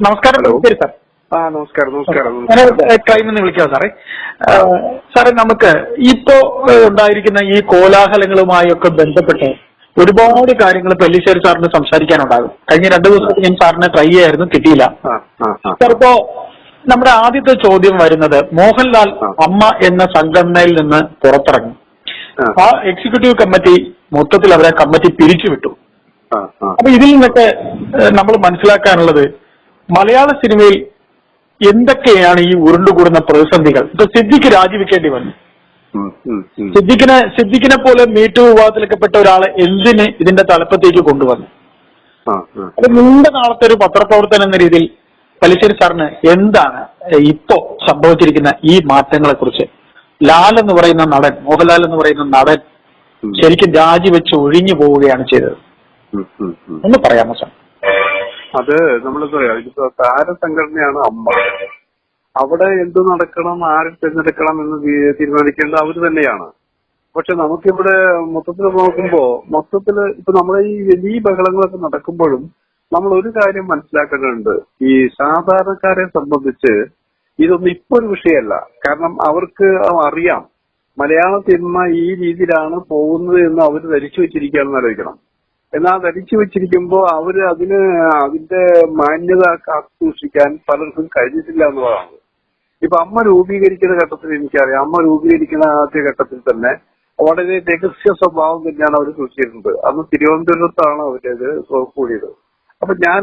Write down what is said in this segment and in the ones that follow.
നമസ്കാരം. ഹലോ. ശരി സാർ. നമസ്കാരം. ഞാൻ ക്രൈമിൽ നിന്ന് വിളിക്കാം സാറേ. സാറേ, നമുക്ക് ഇപ്പോ ഉണ്ടായിരിക്കുന്ന ഈ കോലാഹലങ്ങളുമായൊക്കെ ബന്ധപ്പെട്ട് ഒരുപാട് കാര്യങ്ങൾ പെല്ലിശ്ശേരി സാറിന് സംസാരിക്കാനുണ്ടാകും. കഴിഞ്ഞ 2 ദിവസത്തിൽ ഞാൻ സാറിനെ ട്രൈ ചെയ്യായിരുന്നു, കിട്ടിയില്ല. സാർ, ഇപ്പോ നമ്മുടെ ആദ്യത്തെ ചോദ്യം വരുന്നത്, മോഹൻലാൽ അമ്മ എന്ന സംഘടനയിൽ നിന്ന് പുറത്തിറങ്ങി. ആ എക്സിക്യൂട്ടീവ് കമ്മിറ്റി മൊത്തത്തിൽ അവരെ കമ്മിറ്റി പിരിച്ചുവിട്ടു. അപ്പൊ ഇതിൽ നിന്നൊക്കെ നമ്മൾ മനസ്സിലാക്കാനുള്ളത്, മലയാള സിനിമയിൽ എന്തൊക്കെയാണ് ഈ ഉരുണ്ടുകൂടുന്ന പ്രതിസന്ധികൾ? ഇപ്പൊ സിദ്ദിഖ് രാജിവെക്കേണ്ടി വന്നു. സിദ്ദിഖിനെ പോലെ മീറ്റു വിവാദത്തിലൊക്കെ പെട്ട ഒരാളെ എന്തിന് ഇതിന്റെ തലപ്പത്തേക്ക് കൊണ്ടുവന്നു? അത് നീണ്ട നാളത്തെ ഒരു പത്രപ്രവർത്തനം എന്ന രീതിയിൽ പെല്ലിശ്ശേരി സാറിന് എന്താണ് ഇപ്പോ സംഭവിച്ചിരിക്കുന്ന ഈ മാറ്റങ്ങളെ കുറിച്ച്? ലാൽ എന്ന് പറയുന്ന നടൻ, മോഹൻലാൽ എന്ന് പറയുന്ന നടൻ ശരിക്കും രാജിവെച്ച് ഒഴിഞ്ഞു പോവുകയാണ് ചെയ്തത്. ഒന്ന് പറയാമോ സാർ? അത് നമ്മളിപ്പോ ഇതിപ്പോ താരസംഘടനയാണ് അമ്മ. അവിടെ എന്ത് നടക്കണം, ആരെ തിരഞ്ഞെടുക്കണം എന്ന് തീരുമാനിക്കേണ്ടത് അവര് തന്നെയാണ്. പക്ഷെ നമുക്കിവിടെ മൊത്തത്തിൽ നോക്കുമ്പോ ഇപ്പൊ നമ്മുടെ ഈ വലിയ ബഹളങ്ങളൊക്കെ നടക്കുമ്പോഴും നമ്മൾ ഒരു കാര്യം മനസ്സിലാക്കേണ്ടതുണ്ട്. ഈ സാധാരണക്കാരെ സംബന്ധിച്ച് ഇതൊന്നും ഇപ്പൊ ഒരു വിഷയമല്ല. കാരണം അവർക്ക് അറിയാം മലയാള സിനിമ ഈ രീതിയിലാണ് പോകുന്നത് എന്ന് അവർ ധരിച്ചു വെച്ചിരിക്കുകയാണെന്ന് ആലോചിക്കണം. എന്നാൽ ധരിച്ചു വെച്ചിരിക്കുമ്പോ അവര് അതിന്റെ മാന്യത കാത്തു സൂക്ഷിക്കാൻ പലർക്കും കഴിഞ്ഞിട്ടില്ല എന്നുള്ളതാണ്. ഇപ്പൊ അമ്മ രൂപീകരിക്കുന്ന ഘട്ടത്തിൽ എനിക്കറിയാം, അമ്മ രൂപീകരിക്കുന്ന ആദ്യ ഘട്ടത്തിൽ തന്നെ വളരെ രഹസ്യ സ്വഭാവം തന്നെയാണ് അവർ സൂക്ഷിച്ചിരുന്നത്. അന്ന് തിരുവനന്തപുരത്താണ് അവരത് കൂടിയത്. അപ്പൊ ഞാൻ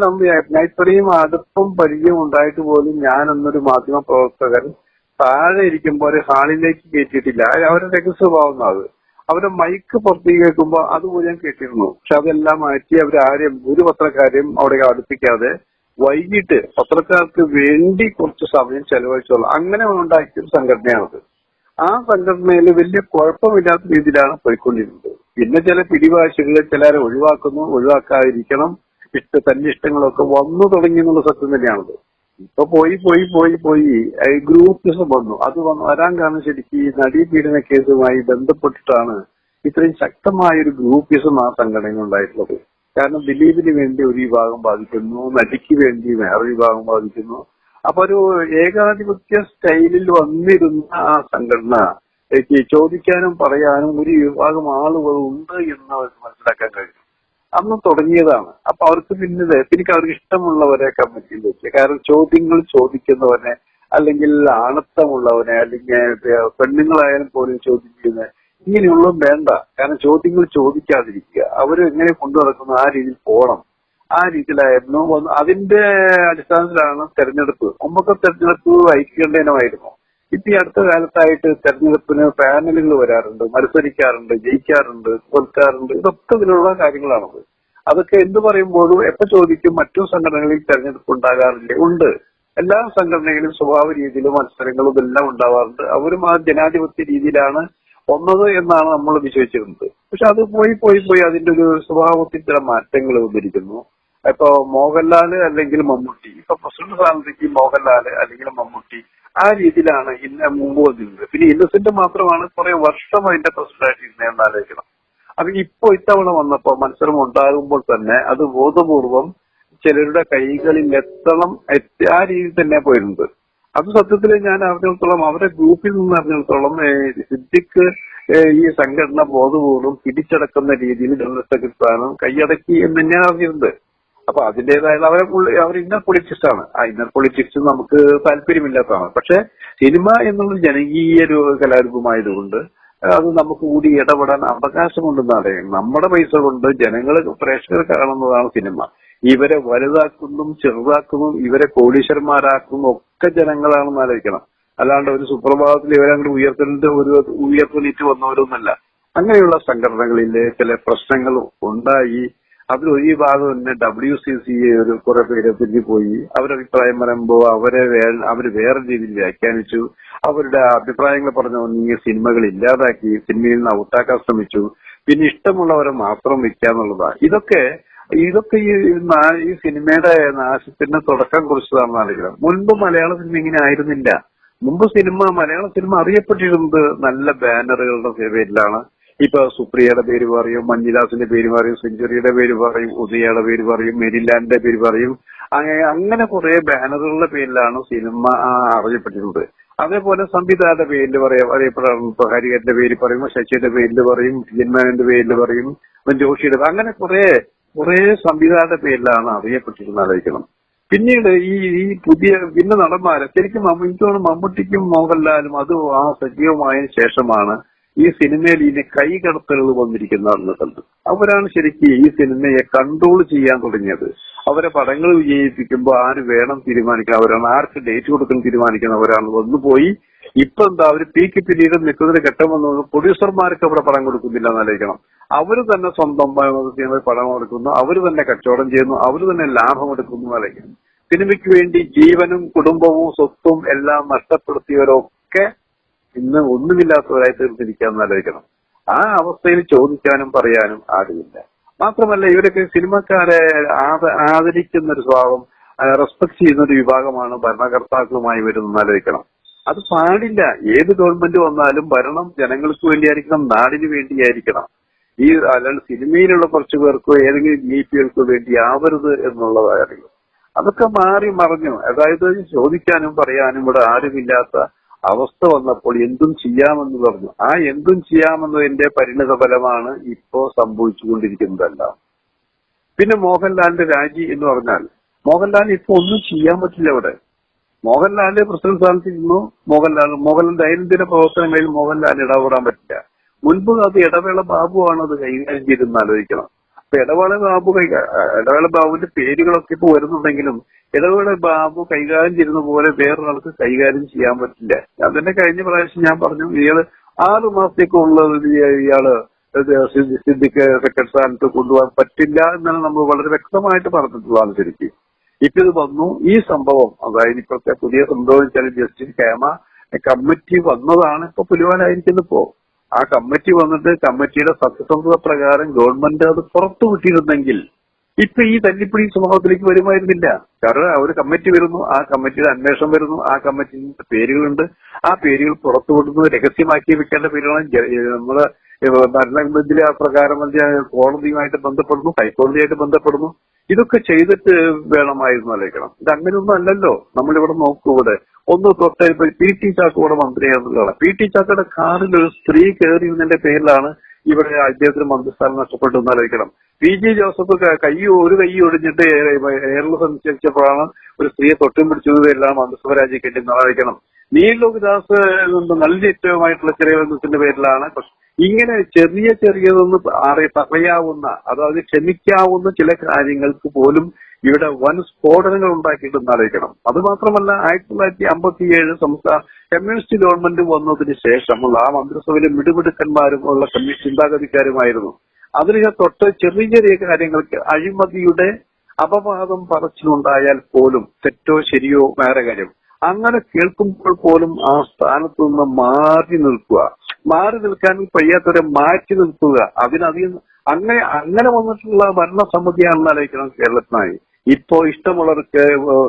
ഇത്രയും അടുപ്പം പരിചയം ഉണ്ടായിട്ട് പോലും ഞാൻ എന്നൊരു മാധ്യമ പ്രവർത്തകൻ താഴെ ഇരിക്കുമ്പോൾ ഒരു ഹാളിലേക്ക് കയറ്റിയിട്ടില്ല. അവരുടെ രഹസ്യ സ്വഭാവം അത്. അവരുടെ മൈക്ക് പുറത്തേക്ക് കേൾക്കുമ്പോൾ അതുപോലെ ഞാൻ കേട്ടിരുന്നു. പക്ഷെ അതെല്ലാം മാറ്റി അവരാരെയും ഒരു പത്രക്കാരെയും അവിടെ അടുപ്പിക്കാതെ വൈകിട്ട് പത്രക്കാർക്ക് വേണ്ടി കുറച്ച് സമയം ചെലവഴിച്ചോളാം അങ്ങനെ ഉണ്ടാക്കിയൊരു സംഘടനയാണത്. ആ സംഘടനയിൽ വലിയ കുഴപ്പമില്ലാത്ത രീതിയിലാണ് പോയിക്കൊണ്ടിരുന്നത്. പിന്നെ ചില പിടിവാശികൾ ചിലരെ ഒഴിവാക്കാതിരിക്കണം, തന്റെ ഇഷ്ടങ്ങളൊക്കെ വന്നു തുടങ്ങി എന്നുള്ള സത്യം തന്നെയാണത്. ഇപ്പൊ പോയി ഗ്രൂപ്പിസം വന്നു. അത് വരാൻ കാരണം ശരിക്കും ഈ നടീപീഡന കേസുമായി ബന്ധപ്പെട്ടിട്ടാണ് ഇത്രയും ശക്തമായൊരു ഗ്രൂപ്പിസം ആ സംഘടന ഉണ്ടായിട്ടുള്ളത്. കാരണം ദിലീപിന് വേണ്ടി ഒരു വിഭാഗം ബാധിക്കുന്നു, നടിക്ക് വേണ്ടി വേറൊരു വിഭാഗം ബാധിക്കുന്നു. അപ്പൊ ഒരു ഏകാധിപത്യ സ്റ്റൈലിൽ വന്നിരുന്ന ആ സംഘടന ചോദിക്കാനും പറയാനും ഒരു വിഭാഗം ആളുകൾ ഉണ്ട് എന്ന് അവർക്ക് മനസ്സിലാക്കാൻ കഴിയും. അന്ന് തുടങ്ങിയതാണ്. അപ്പൊ അവർക്ക് പിന്നെ അവർക്ക് ഇഷ്ടമുള്ളവരെ കമ്മിറ്റിയിൽ വെച്ച്, കാരണം ചോദ്യങ്ങൾ ചോദിക്കുന്നവനെ അല്ലെങ്കിൽ ആണത്തമുള്ളവനെ അല്ലെങ്കിൽ പെണ്ണുങ്ങളായാലും പോലും ചോദ്യം ചെയ്യുന്നത് ഇങ്ങനെയുള്ള വേണ്ട. കാരണം ചോദ്യങ്ങൾ ചോദിക്കാതിരിക്കുക, അവർ എങ്ങനെ കൊണ്ടു നടക്കുന്നു ആ രീതിയിൽ പോകണം. ആ രീതിയിലായിരുന്നു അതിന്റെ അടിസ്ഥാനത്തിലാണ് തെരഞ്ഞെടുപ്പ്. മുമ്പൊക്കെ തെരഞ്ഞെടുപ്പ് ഐക്യകണ്ഠേനമായിരുന്നു. ഇപ്പൊ ഈ അടുത്ത കാലത്തായിട്ട് തെരഞ്ഞെടുപ്പിന് പാനലുകൾ വരാറുണ്ട്, മത്സരിക്കാറുണ്ട്, ജയിക്കാറുണ്ട്, തോൽക്കാറുണ്ട്. ഇതൊക്കെ ഇതിലുള്ള കാര്യങ്ങളാണത്. അതൊക്കെ എന്ത് പറയുമ്പോഴും എപ്പോ ചോദിക്കും മറ്റു സംഘടനകളിൽ തെരഞ്ഞെടുപ്പ് ഉണ്ടാകാറില്ലേ? ഉണ്ട്. എല്ലാ സംഘടനകളിലും സ്വഭാവ രീതിയിലും മത്സരങ്ങളും ഇതെല്ലാം ഉണ്ടാവാറുണ്ട്. അവരും ആ ജനാധിപത്യ രീതിയിലാണ് വന്നത് എന്നാണ് നമ്മൾ വിശ്വസിച്ചിരുന്നത്. പക്ഷെ അത് പോയി അതിന്റെ ഒരു സ്വഭാവത്തിൽ ചില മാറ്റങ്ങൾ വന്നിരിക്കുന്നു. ഇപ്പൊ മോഹൻലാല് അല്ലെങ്കിൽ മമ്മൂട്ടി, ഇപ്പൊ പ്രസിഡന്റ് സ്ഥാനത്തേക്ക് മോഹൻലാല് അല്ലെങ്കിൽ മമ്മൂട്ടി ആ രീതിയിലാണ് മുമ്പ് വന്നിരുന്നത്. പിന്നെ ഇന്നസെന്റ് മാത്രമാണ് കുറെ വർഷം അതിന്റെ പ്രസിഡന്റായിട്ട് ഇരുന്നതെന്ന് ആലോചിക്കണം. അത് ഇപ്പൊ ഇത്തവണ വന്നപ്പോ മത്സരം ഉണ്ടാകുമ്പോൾ തന്നെ അത് ബോധപൂർവം ചിലരുടെ കൈകളിൽ എത്തണം, ആ രീതിയിൽ തന്നെ പോയിരുന്നത്. അത് സത്യത്തിൽ ഞാൻ അറിഞ്ഞിടത്തോളം അവരുടെ ഗ്രൂപ്പിൽ നിന്ന് അറിഞ്ഞിടത്തോളം സിദ്ദിഖ് ഈ സംഘടന ബോധപൂർവം പിടിച്ചടക്കുന്ന രീതിയിൽ ജനറൽ സെക്രട്ടറി സ്ഥാനം കൈയടക്കി എന്ന് തന്നെയാണ് അറിഞ്ഞിരുന്നത്. അപ്പൊ അതിന്റേതായ അവർ ഇന്നർ പൊളിറ്റിക്സ് ആണ്. ആ ഇന്നർ പൊളിറ്റിക്സ് നമുക്ക് താല്പര്യമില്ലാത്തതാണ്. പക്ഷെ സിനിമ എന്നുള്ളത് ജനകീയ കലാരൂപമായതുകൊണ്ട് അത് നമുക്ക് കൂടി ഇടപെടാൻ അവകാശമുണ്ടെന്നാണ്. നമ്മുടെ പൈസ കൊണ്ട് പ്രേക്ഷകർ കാണുന്നതാണ് സിനിമ. ഇവരെ വലുതാക്കുന്നതും ചെറുതാക്കുന്നതും ഇവരെ കോടീശ്വരന്മാരാക്കുന്നതും ഒക്കെ ജനങ്ങളാണെന്ന് ആലോചിക്കണം. അല്ലാണ്ട് ഒരു സുപ്രഭാതത്തിൽ ഇവരങ്ങോട്ട് ഉയർത്തെണീറ്റ് വന്നവരൊന്നല്ല. അങ്ങനെയുള്ള സംഘടനകളിലെ ചില പ്രശ്നങ്ങൾ ഉണ്ടായി. അതിലൊരു വിഭാഗം തന്നെ WCCA ഒരു കുറെ പേര് പിരിഞ്ഞുപോയി. അവരഭിപ്രായം പറയുമ്പോൾ അവര് വേറെ രീതിയിൽ വ്യാഖ്യാനിച്ചു. അവരുടെ അഭിപ്രായങ്ങൾ പറഞ്ഞു നീങ്ങിയ സിനിമകൾ ഇല്ലാതാക്കി, സിനിമയിൽ നിന്ന് ഔട്ടാക്കാൻ ശ്രമിച്ചു. പിന്നെ ഇഷ്ടമുള്ളവരെ മാത്രം വെക്കാന്നുള്ളതാണ്. ഇതൊക്കെ ഈ സിനിമയുടെ നാശത്തിന് തുടക്കം കുറിച്ചതാണെന്ന് അറിയില്ല. മുൻപ് മലയാള സിനിമ ഇങ്ങനെ ആയിരുന്നില്ല. മുമ്പ് മലയാള സിനിമ അറിയപ്പെട്ടിരുന്നത് നല്ല ബാനറുകളുടെ പേരിലാണ്. ഇപ്പൊ സുപ്രിയയുടെ പേര് പറയും, മഞ്ജുദാസിന്റെ പേര് പറയും, സെഞ്ചുറിയുടെ പേര് പറയും, ഉദയയുടെ പേര് പറയും, മെരിലാൻഡിന്റെ പേര് പറയും. അങ്ങനെ കുറെ ബാനറുകളുടെ പേരിലാണ് സിനിമ അറിയപ്പെട്ടിട്ടുള്ളത്. അതേപോലെ സംവിധായകരുടെ പേരിൽ അറിയപ്പെടാറുണ്ട്. ഇപ്പൊ ഹരിഹരന്റെ പേര് പറയുമ്പോൾ ശശിയുടെ പേരിൽ പറയും, ജിന്മാന്റെ പേരിൽ പറയും, ജോഷിയുടെ, അങ്ങനെ കുറെ സംവിധായകരുടെ പേരിലാണ് അറിയപ്പെട്ടിരുന്നത് ആലോചിക്കണം. പിന്നീട് ഈ പിന്നെ നടന്മാരെ ശരിക്കും എനിക്ക് തോന്നുന്നു മമ്മൂട്ടിക്കും മോഹൻലാലും അത് സജീവമായതിനു ശേഷമാണ് ഈ സിനിമയിൽ ഇനി കൈകടത്തലുകൾ വന്നിരിക്കുന്നതെന്ന് കണ്ടു. അവരാണ് ശരിക്കും ഈ സിനിമയെ കൺട്രോൾ ചെയ്യാൻ തുടങ്ങിയത്. അവരെ പടങ്ങൾ വിജയിപ്പിക്കുമ്പോൾ ആര് വേണം തീരുമാനിക്കണം അവരാണ്, ആർക്ക് ഡേറ്റ് കൊടുക്കണം തീരുമാനിക്കുന്നവരാണ്. വന്നുപോയി ഇപ്പൊ എന്താ അവര് പീക്ക് പിന്നീട് നിൽക്കുന്നതിന് ഘട്ടം വന്നു. പ്രൊഡ്യൂസർമാർക്ക് അവിടെ പടം കൊടുക്കുന്നില്ല എന്നാലോചിക്കണം. അവര് തന്നെ സ്വന്തം പടം കൊടുക്കുന്നു, അവര് തന്നെ കച്ചവടം ചെയ്യുന്നു, അവര് തന്നെ ലാഭം എടുക്കുന്നു എന്നാലോചിക്കണം. സിനിമയ്ക്ക് വേണ്ടി ജീവനും കുടുംബവും സ്വത്തും എല്ലാം നഷ്ടപ്പെടുത്തിയവരൊക്കെ ഇന്ന് ഒന്നുമില്ലാത്തവരായി തീർന്നിരിക്കാന്ന് ആലോചിക്കണം. ആ അവസ്ഥയിൽ ചോദിക്കാനും പറയാനും ആരുമില്ല. മാത്രമല്ല ഇവരൊക്കെ സിനിമക്കാരെ ആദരിക്കുന്ന ഒരു സ്വഭാവം, റെസ്പെക്ട് ചെയ്യുന്ന ഒരു വിഭാഗമാണ് ഭരണകർത്താക്കളുമായി വരുന്നത് ആലോചിക്കണം. അത് പാടില്ല. ഏത് ഗവൺമെന്റ് വന്നാലും ഭരണം ജനങ്ങൾക്ക് വേണ്ടിയായിരിക്കണം, നാടിന് വേണ്ടിയായിരിക്കണം. അല്ലാണ്ട് സിനിമയിലുള്ള കുറച്ചു പേർക്കോ ഏതെങ്കിലും വിഐപികൾക്കോ വേണ്ടി ആവരുത് എന്നുള്ളതായിരുന്നു. അതൊക്കെ മാറി മറിഞ്ഞു. അതായത് ചോദിക്കാനും പറയാനും ഇവിടെ ആരുമില്ലാത്ത അവസ്ഥ വന്നപ്പോൾ എന്തും ചെയ്യാമെന്ന് പറഞ്ഞു. ആ എന്തും ചെയ്യാമെന്നതിന്റെ പരിണിത ഫലമാണ് ഇപ്പോ സംഭവിച്ചുകൊണ്ടിരിക്കുന്നതല്ല. പിന്നെ മോഹൻലാലിന്റെ രാജി എന്ന് പറഞ്ഞാൽ മോഹൻലാൽ ഇപ്പൊ ഒന്നും ചെയ്യാൻ പറ്റില്ല ഇവിടെ. മോഹൻലാല് പ്രസിഡന്റ് സ്ഥാനത്തിരുന്നു. മോഹൻലാൽ ദൈനംദിന പ്രവർത്തനങ്ങളിൽ മോഹൻലാൽ ഇടപെടാൻ പറ്റില്ല. മുൻപ് അത് ഇടവേള ബാബുവാണ് അത് കൈകാര്യം ചെയ്തെന്ന് ആലോചിക്കണം. അപ്പൊ ഇടവേള ബാബുവിന്റെ പേരുകളൊക്കെ ഇപ്പൊ വരുന്നുണ്ടെങ്കിലും ഇടവേള ബാബു കൈകാര്യം ചെയ്യുന്ന പോലെ വേറൊരാൾക്ക് കൈകാര്യം ചെയ്യാൻ പറ്റില്ല. അതിന്റെ കഴിഞ്ഞ പ്രാവശ്യം ഞാൻ പറഞ്ഞു, ഇയാള് 6 മാസത്തേക്കുള്ളത് ഇയാള് സിദ്ദിഖ് സെക്രട്ടറി സ്ഥാനത്ത് കൊണ്ടുപോകാൻ പറ്റില്ല എന്നാണ് നമ്മൾ വളരെ വ്യക്തമായിട്ട് പറഞ്ഞിട്ടുള്ളതാണ്. ശരിക്കും ഇപ്പൊ ഇത് വന്നു. ഈ സംഭവം, അതായത് ഇപ്പോഴത്തെ പുതിയ സംഭവം വെച്ചാൽ ജസ്റ്റിസ് ഹേമ കമ്മിറ്റി വന്നതാണ് ഇപ്പൊ പുലിവാലായിരിക്കുന്നപ്പോ. ആ കമ്മിറ്റി വന്നിട്ട് കമ്മിറ്റിയുടെ സത്യസന്ധത പ്രകാരം ഗവൺമെന്റ് അത് പുറത്തുവിട്ടിരുന്നെങ്കിൽ ഇപ്പൊ ഈ തല്ലിപ്പിടി സ്വഭാവത്തിലേക്ക് വരുമായിരുന്നില്ല. കാരണം ഒരു കമ്മിറ്റി വരുന്നു, ആ കമ്മിറ്റിയുടെ അന്വേഷണം വരുന്നു, ആ കമ്മിറ്റിന്റെ പേരുകളുണ്ട്, ആ പേരുകൾ പുറത്തുവിടുന്നത് രഹസ്യമാക്കി വെക്കേണ്ട പേരുകളാണ്. നമ്മള് ഭരണബന്ധിലെ പ്രകാരം കോടതിയുമായിട്ട് ബന്ധപ്പെടുന്നു, ഹൈക്കോടതിയായിട്ട് ബന്ധപ്പെടുന്നു. ഇതൊക്കെ ചെയ്തിട്ട് വേണമായിരുന്നു ആലോചിക്കണം. ഇത് അങ്ങനെയൊന്നും അല്ലല്ലോ. നമ്മളിവിടെ നോക്കൂ, ഇവിടെ ഒന്ന് തൊട്ട് പി ടി ചാക്കോ ഇവിടെ മന്ത്രിയായിരുന്നതാണ്. പി ടി ചാക്കോയുടെ കാറിൽ ഒരു സ്ത്രീ കയറിയതിന്റെ പേരിലാണ് ഇവിടെ അദ്ദേഹത്തിന് മന്ത്രിസ്ഥാനം നഷ്ടപ്പെട്ടു എന്നാലോചിക്കണം. പി ജെ ജോസഫ് ഒരു കൈ ഒടിഞ്ഞിട്ട് എയറിൽ സഞ്ചരിച്ചപ്പോഴാണ് ഒരു സ്ത്രീയെ തൊട്ടും പിടിച്ചത് എല്ലാം മന്ത്രിസഭ രാജിക്കെട്ടി എന്നാലോചിക്കണം. നീൽ ലോക്ദാസ് നല്ല ഏറ്റവുമായിട്ടുള്ള ചെറിയ ബന്ധത്തിന്റെ പേരിലാണ്. ഇങ്ങനെ ചെറിയതൊന്ന് പറയാവുന്ന, അതായത് ക്ഷമിക്കാവുന്ന ചില കാര്യങ്ങൾക്ക് പോലും ഇവിടെ വൻ സ്ഫോടനങ്ങൾ ഉണ്ടാക്കിയിട്ടെന്ന് ആലോചിക്കണം. അത് മാത്രമല്ല 1957 സംസ്ഥാന കമ്മ്യൂണിസ്റ്റ് ഗവൺമെന്റ് വന്നതിന് ശേഷമുള്ള ആ മന്ത്രിസഭയിലെ മിടുമിടുക്കന്മാരും ഉള്ള കമ്മ്യൂണിസ്റ്റ് ചിന്താഗതിക്കാരുമായിരുന്നു. അതിന് തൊട്ട് ചെറിയ കാര്യങ്ങൾക്ക് അഴിമതിയുടെ അപവാദം പറച്ചിലുണ്ടായാൽ പോലും തെറ്റോ ശരിയോ വേറെ കാര്യം, അങ്ങനെ കേൾക്കുമ്പോൾ പോലും ആ സ്ഥാനത്തു നിന്ന് മാറി നിൽക്കാൻ കഴിയാത്തവരെ മാറ്റി നിർത്തുക. അങ്ങനെ വന്നിട്ടുള്ള ഭരണസമിതിയാണെന്ന് ആലോചിക്കണം കേരളത്തിനായി. ഇപ്പോ ഇഷ്ടമുള്ളവർക്ക്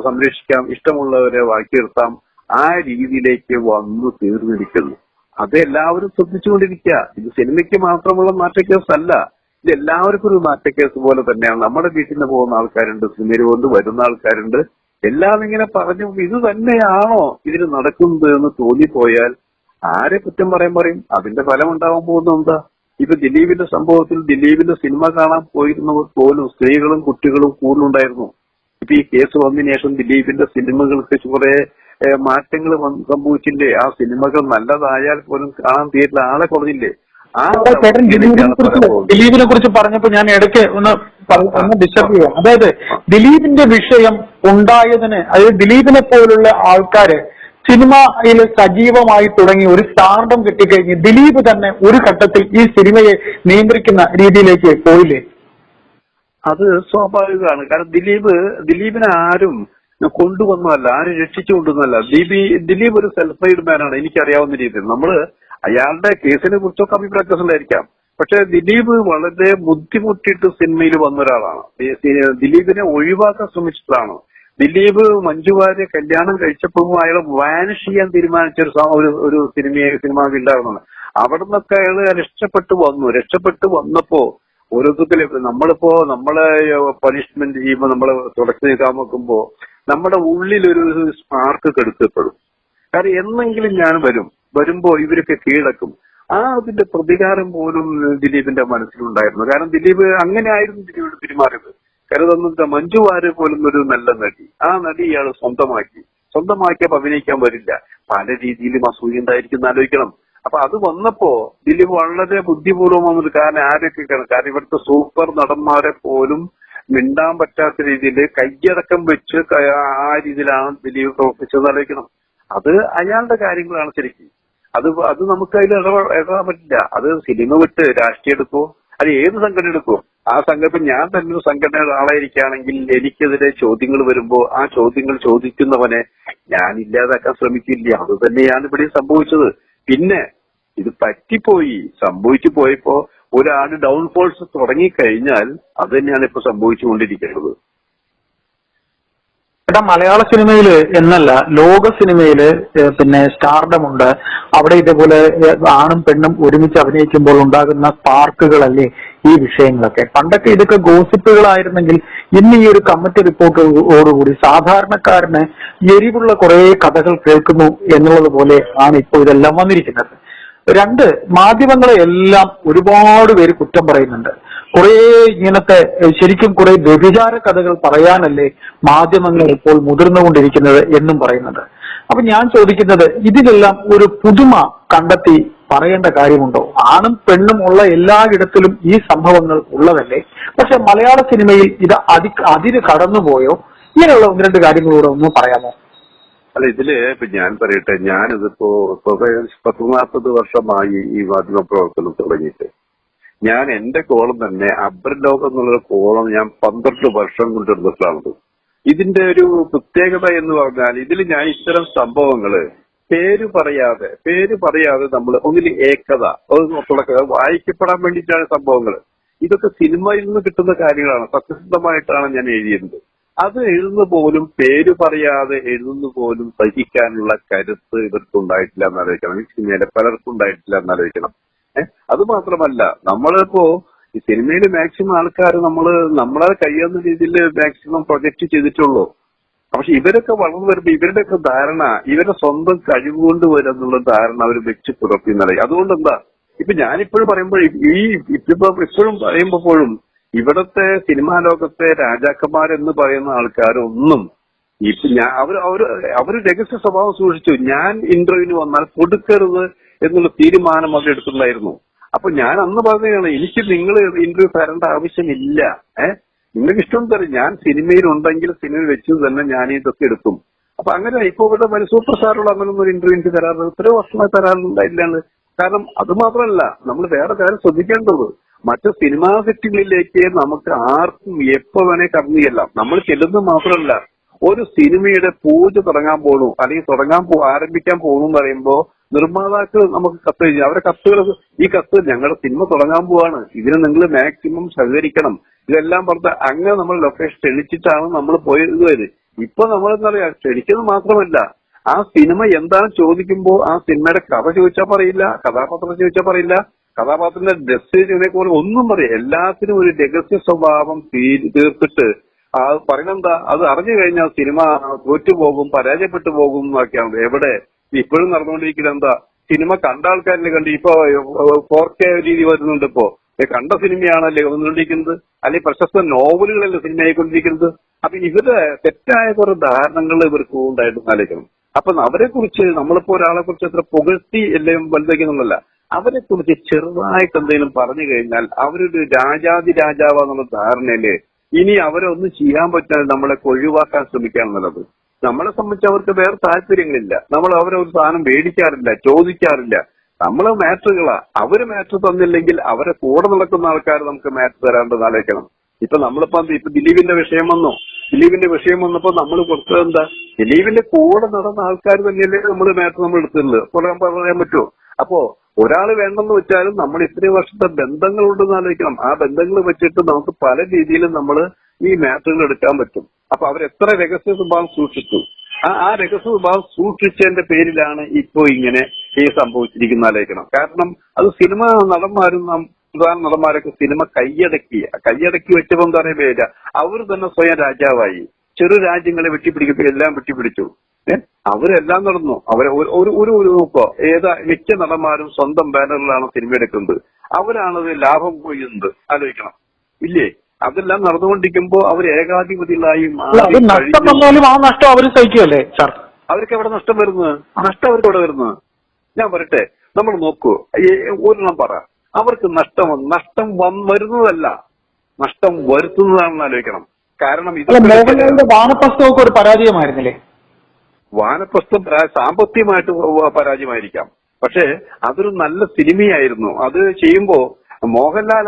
സംരക്ഷിക്കാം, ഇഷ്ടമുള്ളവരെ വാക്കി നിർത്താം, ആ രീതിയിലേക്ക് വന്നു തീർന്നിരിക്കുന്നു. അത് എല്ലാവരും ശ്രദ്ധിച്ചുകൊണ്ടിരിക്കുക. ഇത് സിനിമയ്ക്ക് മാത്രമുള്ള നാറ്റക്കേസ് അല്ല, ഇത് എല്ലാവർക്കും ഒരു നാറ്റക്കേസ് പോലെ തന്നെയാണ്. നമ്മുടെ വീട്ടിൽ നിന്ന് പോകുന്ന ആൾക്കാരുണ്ട്, സിനിമയിൽ കൊണ്ട് വരുന്ന ആൾക്കാരുണ്ട്. എല്ലാം ഇങ്ങനെ പറഞ്ഞു ഇത് തന്നെയാണോ ഇതിന് നടക്കുന്നത് എന്ന് തോന്നിപ്പോയാൽ ആരെ കുറ്റം പറയും. അതിന്റെ ഫലം ഉണ്ടാവാൻ പോകുന്നത് എന്താ? ഇപ്പൊ ദിലീപിന്റെ സംഭവത്തിൽ ദിലീപിന്റെ സിനിമ കാണാൻ പോയിരുന്നവർ പോലും സ്ത്രീകളും കുട്ടികളും കൂടുതലുണ്ടായിരുന്നു. ഇപ്പൊ ഈ കേസ് വന്നതിന് ശേഷം ദിലീപിന്റെ സിനിമകൾക്ക് കുറെ മാറ്റങ്ങൾ സംഭവിച്ചില്ലേ? ആ സിനിമകൾ നല്ലതായാൽ പോലും കാണാൻ തിയേറ്ററിൽ ആളെ കുറഞ്ഞില്ലേ? ദിലീപിനെ കുറിച്ച് പറഞ്ഞപ്പോ ഞാൻ ഇടയ്ക്ക് ഒന്ന് ഡിസ്റ്റർബ് ചെയ്യാം. അതായത് ദിലീപിന്റെ വിഷയം ഉണ്ടായതിന്, അതായത് ദിലീപിനെ പോലുള്ള ആൾക്കാര് സിനിമയിൽ സജീവമായി തുടങ്ങി ഒരു സ്റ്റാർഡം കിട്ടിക്കഴിഞ്ഞ് ദിലീപ് തന്നെ ഒരു ഘട്ടത്തിൽ ഈ സിനിമയെ നിയന്ത്രിക്കുന്ന രീതിയിലേക്ക് പോയില്ലേ? അത് സ്വാഭാവികമാണ്. കാരണം ദിലീപിനെ ആരും കൊണ്ടുവന്നതല്ല, ആരും രക്ഷിച്ചു കൊണ്ടുവന്നതല്ല. ദിലീപ് ഒരു സെൽഫ് മെയ്ഡ് മാനാണ് എനിക്കറിയാവുന്ന രീതിയിൽ. നമ്മള് അയാളുടെ കേസിനെ കുറിച്ചൊക്കെ അഭിപ്രായ വ്യത്യാസമുണ്ടായിരിക്കാം. പക്ഷെ ദിലീപ് വളരെ ബുദ്ധിമുട്ടിയിട്ട് സിനിമയിൽ വന്ന ഒരാളാണ്. ദിലീപിനെ ഒഴിവാക്കാൻ ശ്രമിച്ചിട്ടാണ്. ദിലീപ് മഞ്ജു വാര്യരെ കല്യാണം കഴിച്ചപ്പോഴും അയാൾ വാനിഷ് ചെയ്യാൻ തീരുമാനിച്ച ഒരു സിനിമ ഉണ്ടായിരുന്നു. അവിടെ നിന്നൊക്കെ അയാൾ രക്ഷപ്പെട്ടു വന്നപ്പോ ഓരോരുത്തരും നമ്മളിപ്പോ നമ്മളെ പണിഷ്മെന്റ് ചെയ്യുമ്പോ നമ്മളെ തുടച്ചു നീക്കാൻ നോക്കുമ്പോ നമ്മുടെ ഉള്ളിലൊരു സ്പാർക്ക് കെടുത്തപ്പെടും. കാരണം എന്നെങ്കിലും ഞാൻ വരുമ്പോ ഇവരൊക്കെ കീഴടക്കും. അതിന്റെ പ്രതികാരം പോലും ദിലീപിന്റെ മനസ്സിലുണ്ടായിരുന്നു. കാരണം ദിലീപ് അങ്ങനെ ആയിരുന്നു ദിലീപിന് പെരുമാറിയത്. കരുതുന്നത് മഞ്ജു വാര്യർ പോലും ഒരു നല്ല നടി, ആ നടി ഇയാൾ സ്വന്തമാക്കിയപ്പോ അഭിനയിക്കാൻ വരില്ല. പല രീതിയിലും അസൂയ ഉണ്ടായിരിക്കും ആലോചിക്കണം. അപ്പൊ അത് വന്നപ്പോ ദിലീപ് വളരെ ബുദ്ധിപൂർവ്വം വന്നത്. കാരണം കാരണം ഇവിടുത്തെ സൂപ്പർ നടന്മാരെ പോലും മിണ്ടാൻ പറ്റാത്ത രീതിയിൽ കയ്യടക്കം വെച്ച് ആ രീതിയിലാണ് ദിലീപ് പ്രവർത്തിച്ചതെന്ന് ആലോചിക്കണം. അത് അയാളുടെ കാര്യങ്ങളാണ് ശരിക്കും. അത് നമുക്ക് അതിൽ ഇടപെടാൻ പറ്റില്ല. അത് സിനിമ വിട്ട് രാഷ്ട്രീയം എടുക്കോ, അത് ഏത് സംഘടന എടുക്കോ, ആ സംഘടന ഞാൻ തന്നെ ഒരു സംഘടനയുടെ ആളായിരിക്കുകയാണെങ്കിൽ എനിക്കെതിരെ ചോദ്യങ്ങൾ വരുമ്പോ ആ ചോദ്യങ്ങൾ ചോദിക്കുന്നവനെ ഞാൻ ഇല്ലാതാക്കാൻ ശ്രമിക്കില്ല. അത് തന്നെയാണ് ഇവിടെ സംഭവിച്ചത്. പിന്നെ ഇത് സംഭവിച്ചു പോയപ്പോ ഒരാൾ ഡൗൺഫോൾസ് തുടങ്ങിക്കഴിഞ്ഞാൽ അത് തന്നെയാണ് ഇപ്പൊ സംഭവിച്ചുകൊണ്ടിരിക്കുന്നത്. ചേട്ടാ, മലയാള സിനിമയില് എന്നല്ല ലോക സിനിമയില് പിന്നെ സ്റ്റാർഡം ഉണ്ട്. അവിടെ ഇതേപോലെ ആണും പെണ്ണും ഒരുമിച്ച് അഭിനയിക്കുമ്പോൾ ഉണ്ടാകുന്ന സ്പാർക്കുകളല്ലേ ഈ വിഷയങ്ങളൊക്കെ. പണ്ടൊക്കെ ഇതൊക്കെ ഗോസിപ്പുകളായിരുന്നെങ്കിൽ ഇന്ന് ഈ ഒരു കമ്മിറ്റി റിപ്പോർട്ടോടുകൂടി സാധാരണക്കാരന് എരിവുള്ള കുറെ കഥകൾ കേൾക്കുന്നു എന്നുള്ളത് പോലെ ആണ് ഇപ്പോൾ ഇതെല്ലാം വന്നിരിക്കുന്നത്. രണ്ട്, മാധ്യമങ്ങളെ എല്ലാം ഒരുപാട് പേര് കുറ്റം പറയുന്നുണ്ട്. കുറെ ഇങ്ങനത്തെ ശരിക്കും കുറെ വ്യഭിചാര കഥകൾ പറയാനല്ലേ മാധ്യമങ്ങൾ ഇപ്പോൾ മുതിർന്നുകൊണ്ടിരിക്കുന്നത് എന്നും പറയുന്നത്. അപ്പൊ ഞാൻ ചോദിക്കുന്നത്, ഇതിലെല്ലാം ഒരു പുതുമ കണ്ടെത്തി പറയേണ്ട കാര്യമുണ്ടോ? ആണും പെണ്ണും ഉള്ള എല്ലായിടത്തിലും ഈ സംഭവങ്ങൾ ഉള്ളതല്ലേ. പക്ഷെ മലയാള സിനിമയിൽ ഇത് അതിര് കടന്നുപോയോ? ഇങ്ങനെയുള്ള ഒന്ന് രണ്ട് കാര്യങ്ങളൂടെ ഒന്ന് പറയാമോ? അല്ല, ഇതില് ഇപ്പൊ ഞാൻ പറയട്ടെ, ഞാനിതിപ്പോ 40 വർഷമായി ഈ മാധ്യമ പ്രവർത്തനം തുടങ്ങിയിട്ട്. ഞാൻ എന്റെ കോളം തന്നെ അബ്രലോകം എന്നുള്ളൊരു കോളം ഞാൻ 12 വർഷം കൊണ്ടിരുന്നിട്ടാണത്. ഇതിന്റെ ഒരു പ്രത്യേകത എന്ന് പറഞ്ഞാൽ ഇതിൽ ഞാൻ ഇത്തരം സംഭവങ്ങള് പേര് പറയാതെ നമ്മൾ ഒന്നിൽ ഏകത വായിക്കപ്പെടാൻ വേണ്ടിയിട്ടാണ് സംഭവങ്ങൾ. ഇതൊക്കെ സിനിമയിൽ നിന്ന് കിട്ടുന്ന കാര്യങ്ങളാണ്, സത്യസന്ധമായിട്ടാണ് ഞാൻ എഴുതിയത്. അത് എഴുതുന്ന പോലും പേര് പറയാതെ എഴുതുന്ന പോലും സഹിക്കാനുള്ള കരുത്ത് ഇവർക്കുണ്ടായിട്ടില്ല എന്നാലോചിക്കണം. ഈ സിനിമയിലെ പലർക്കും ഉണ്ടായിട്ടില്ല എന്നാലോചിക്കണം. അത് മാത്രമല്ല, നമ്മളിപ്പോ ഈ സിനിമയിൽ മാക്സിമം ആൾക്കാർ നമ്മളെ കഴിയുന്ന രീതിയിൽ മാക്സിമം പ്രൊജക്ട് ചെയ്തിട്ടുള്ളൂ. പക്ഷെ ഇവരൊക്കെ വളർന്നു വരുമ്പോ ഇവരുടെയൊക്കെ ധാരണ ഇവരുടെ സ്വന്തം കഴിവുകൊണ്ട് വരും എന്നുള്ള ധാരണ അവർ വെച്ച് പുറത്തുനിന്നല്ല. അതുകൊണ്ട് എന്താ ഇപ്പൊ ഞാനിപ്പോഴും പറയുമ്പോൾ ഇപ്പോഴും പറയുമ്പോഴും ഇവിടത്തെ സിനിമാ ലോകത്തെ രാജാക്കന്മാരെന്ന് പറയുന്ന ആൾക്കാരൊന്നും അവര് രഹസ്യ സ്വഭാവം സൂക്ഷിച്ചു. ഞാൻ ഇന്റർവ്യൂവിന് വന്നാൽ കൊടുക്കരുത് എന്നുള്ള തീരുമാനം അവരെടുത്തിട്ടുണ്ടായിരുന്നു. അപ്പൊ ഞാൻ അന്ന് പറഞ്ഞതാണ്, എനിക്ക് നിങ്ങൾ ഇന്റർവ്യൂ തരേണ്ട ആവശ്യമില്ല. നിങ്ങൾക്ക് ഇഷ്ടം തരും, ഞാൻ സിനിമയിൽ ഉണ്ടെങ്കിൽ സിനിമ വെച്ച് തന്നെ ഞാൻ ഇതൊക്കെ എടുക്കും. അപ്പൊ അങ്ങനെ ഇപ്പൊ ഇവിടെ സൂപ്പർ സ്റ്റാറുള്ള അങ്ങനൊന്നും ഒരു ഇന്റർവ്യൂ എനിക്ക് തരാറുണ്ട്, ഇത്രയോ വർഷമായി തരാറുണ്ടായില്ലാണ്ട്. കാരണം അത് മാത്രമല്ല, നമ്മൾ വേറെ കാര്യം ശ്രദ്ധിക്കേണ്ടത്, മറ്റു സിനിമാ സെറ്റുകളിലേക്ക് നമുക്ക് ആർക്കും എപ്പോ വേണേ കടന്നു ചെല്ലാം. നമ്മൾ ചെല്ലുന്നത് മാത്രമല്ല, ഒരു സിനിമയുടെ പൂജ തുടങ്ങാൻ പോകണു അല്ലെങ്കിൽ ആരംഭിക്കാൻ പോകണു എന്ന് പറയുമ്പോ നിർമ്മാതാക്കൾ നമുക്ക് കത്ത് കഴിഞ്ഞു. അവരുടെ കത്തുകൾ, ഈ കത്ത് ഞങ്ങളുടെ സിനിമ തുടങ്ങാൻ പോവാണ്, ഇതിന് നിങ്ങൾ മാക്സിമം സഹകരിക്കണം, ഇതെല്ലാം പറഞ്ഞ അങ്ങനെ നമ്മൾ ലൊക്കേഷൻ ക്ഷണിച്ചിട്ടാണ് നമ്മൾ പോയത്. ഇപ്പൊ നമ്മളെന്താ പറയാ, ക്ഷണിക്കുന്നത് മാത്രമല്ല, ആ സിനിമ എന്താണ് ചോദിക്കുമ്പോ ആ സിനിമയുടെ കഥ ചോദിച്ചാൽ പറയില്ല, കഥാപാത്രം ചോദിച്ചാൽ പറയില്ല, കഥാപാത്രത്തിന്റെ ഡ്രസ് ഇതിനെപ്പോലെ ഒന്നും പറയാം. എല്ലാത്തിനും ഒരു രഹസ്യ സ്വഭാവം തീർത്തിട്ട് പറയുന്നെന്താ, അത് അറിഞ്ഞു കഴിഞ്ഞാൽ സിനിമ തോറ്റുപോകും, പരാജയപ്പെട്ടു പോകും എന്നൊക്കെയാണ്. എവിടെ ഇപ്പോഴും നടന്നുകൊണ്ടിരിക്കുന്നത് എന്താ, സിനിമ കണ്ട ആൾക്കാരിനെ കണ്ട് ഇപ്പൊ 4K രീതി വരുന്നുണ്ട്. ഇപ്പോ കണ്ട സിനിമയാണല്ലേ വന്നുകൊണ്ടിരിക്കുന്നത്, അല്ലെങ്കിൽ പ്രശസ്ത നോവലുകളല്ലേ സിനിമയായിക്കൊണ്ടിരിക്കുന്നത്. അപ്പൊ ഇവരുടെ തെറ്റായ കുറെ ധാരണകൾ ഇവർക്ക് ഉണ്ടായിട്ട് ആലോചിക്കണം. അപ്പൊ അവരെ കുറിച്ച് നമ്മളിപ്പോ ഒരാളെ കുറിച്ച് എത്ര പുകഴ്ത്തി എല്ലാം വലുതാക്കുന്നുള്ളല്ല, അവരെ കുറിച്ച് ചെറുതായിട്ട് എന്തെങ്കിലും പറഞ്ഞു കഴിഞ്ഞാൽ അവരൊരു രാജാവാന്നുള്ള ധാരണയല്ലേ. ഇനി അവരൊന്നും ചെയ്യാൻ പറ്റാതെ നമ്മളെ ഒഴിവാക്കാൻ ശ്രമിക്കുകയാണ് നല്ലത്. നമ്മളെ സംബന്ധിച്ച് അവർക്ക് വേറെ താല്പര്യങ്ങളില്ല, നമ്മൾ അവരൊരു സാധനം മേടിക്കാറില്ല, ചോദിക്കാറില്ല. നമ്മള് മാറ്ററുകളാ. അവര് മാറ്റർ തന്നില്ലെങ്കിൽ അവരെ കൂടെ നടക്കുന്ന ആൾക്കാർ നമുക്ക് മാറ്റർ തരാണ്ടെന്ന് ആലോചിക്കണം. ഇപ്പൊ ദിലീപിന്റെ വിഷയം വന്നപ്പോ നമ്മൾ കൊടുത്തത് എന്താ, ദിലീപിന്റെ കൂടെ നടന്ന ആൾക്കാർ തന്നെയല്ലേ നമ്മൾ മാറ്റർ എടുത്തിട്ടുള്ളത്. പറയാൻ പറ്റുമോ? അപ്പോ ഒരാൾ വേണ്ടെന്ന് വെച്ചാലും നമ്മൾ ഇത്രയും വർഷത്തെ ബന്ധങ്ങളുണ്ടെന്ന് ആലോചിക്കണം. ആ ബന്ധങ്ങൾ വെച്ചിട്ട് നമുക്ക് പല രീതിയിലും നമ്മൾ ഈ മാറ്ററുകൾ എടുക്കാൻ പറ്റും. അപ്പൊ അവരെത്ര രഹസ്യ സ്വഭാവം സൂക്ഷിച്ചു, ആ രഹസ്യ സ്വഭാവം സൂക്ഷിച്ചതിന്റെ പേരിലാണ് ഇപ്പോ ഇങ്ങനെ ഈ സംഭവിച്ചിരിക്കുന്ന ആലോചിക്കണം. കാരണം അത് സിനിമ നടന്മാരും പ്രധാന നടന്മാരൊക്കെ സിനിമ കൈയടക്കി വെച്ചപ്പോ എന്താ പറയുക, അവർ തന്നെ സ്വയം രാജാവായി. ചെറു രാജ്യങ്ങളെ വെട്ടിപ്പിടിക്കുമ്പോ എല്ലാം വെട്ടിപ്പിടിച്ചു. അവരെല്ലാം നടന്നു. അവരെ ഒരു നോക്കോ, മിക്ക നടന്മാരും സ്വന്തം ബാനറിലാണ് സിനിമ എടുക്കുന്നത്. അവരാണത് ലാഭം കൊയ്യുന്നത്. ആലോചിക്കണം ഇല്ലേ? അതെല്ലാം നടന്നുകൊണ്ടിരിക്കുമ്പോ അവർ ഏകാധിപതികളായി നഷ്ടം വന്നാലും ആ നഷ്ടം അവർ സഹിക്കുമല്ലേ സാർ? അവർക്ക് എവിടെ നഷ്ടം വരുന്നത്? നഷ്ടം അവർക്ക് എവിടെ വരുന്നത്? ഞാൻ പറയട്ടെ, നമ്മൾ നോക്കൂ, ഒരെണ്ണം പറ. അവർക്ക് നഷ്ടം വരുന്നതല്ല, നഷ്ടം വരുത്തുന്നതാണെന്ന് ആലോചിക്കണം. കാരണം മോഹൻലാലിന്റെ വാനപ്രസ്ഥമൊക്കെ ഒരു പരാജയമായിരുന്നില്ലേ? വാനപ്രസ്ഥം സാമ്പത്തികമായിട്ട് പരാജയമായിരിക്കാം, പക്ഷെ അതൊരു നല്ല സിനിമയായിരുന്നു. അത് ചെയ്യുമ്പോ മോഹൻലാൽ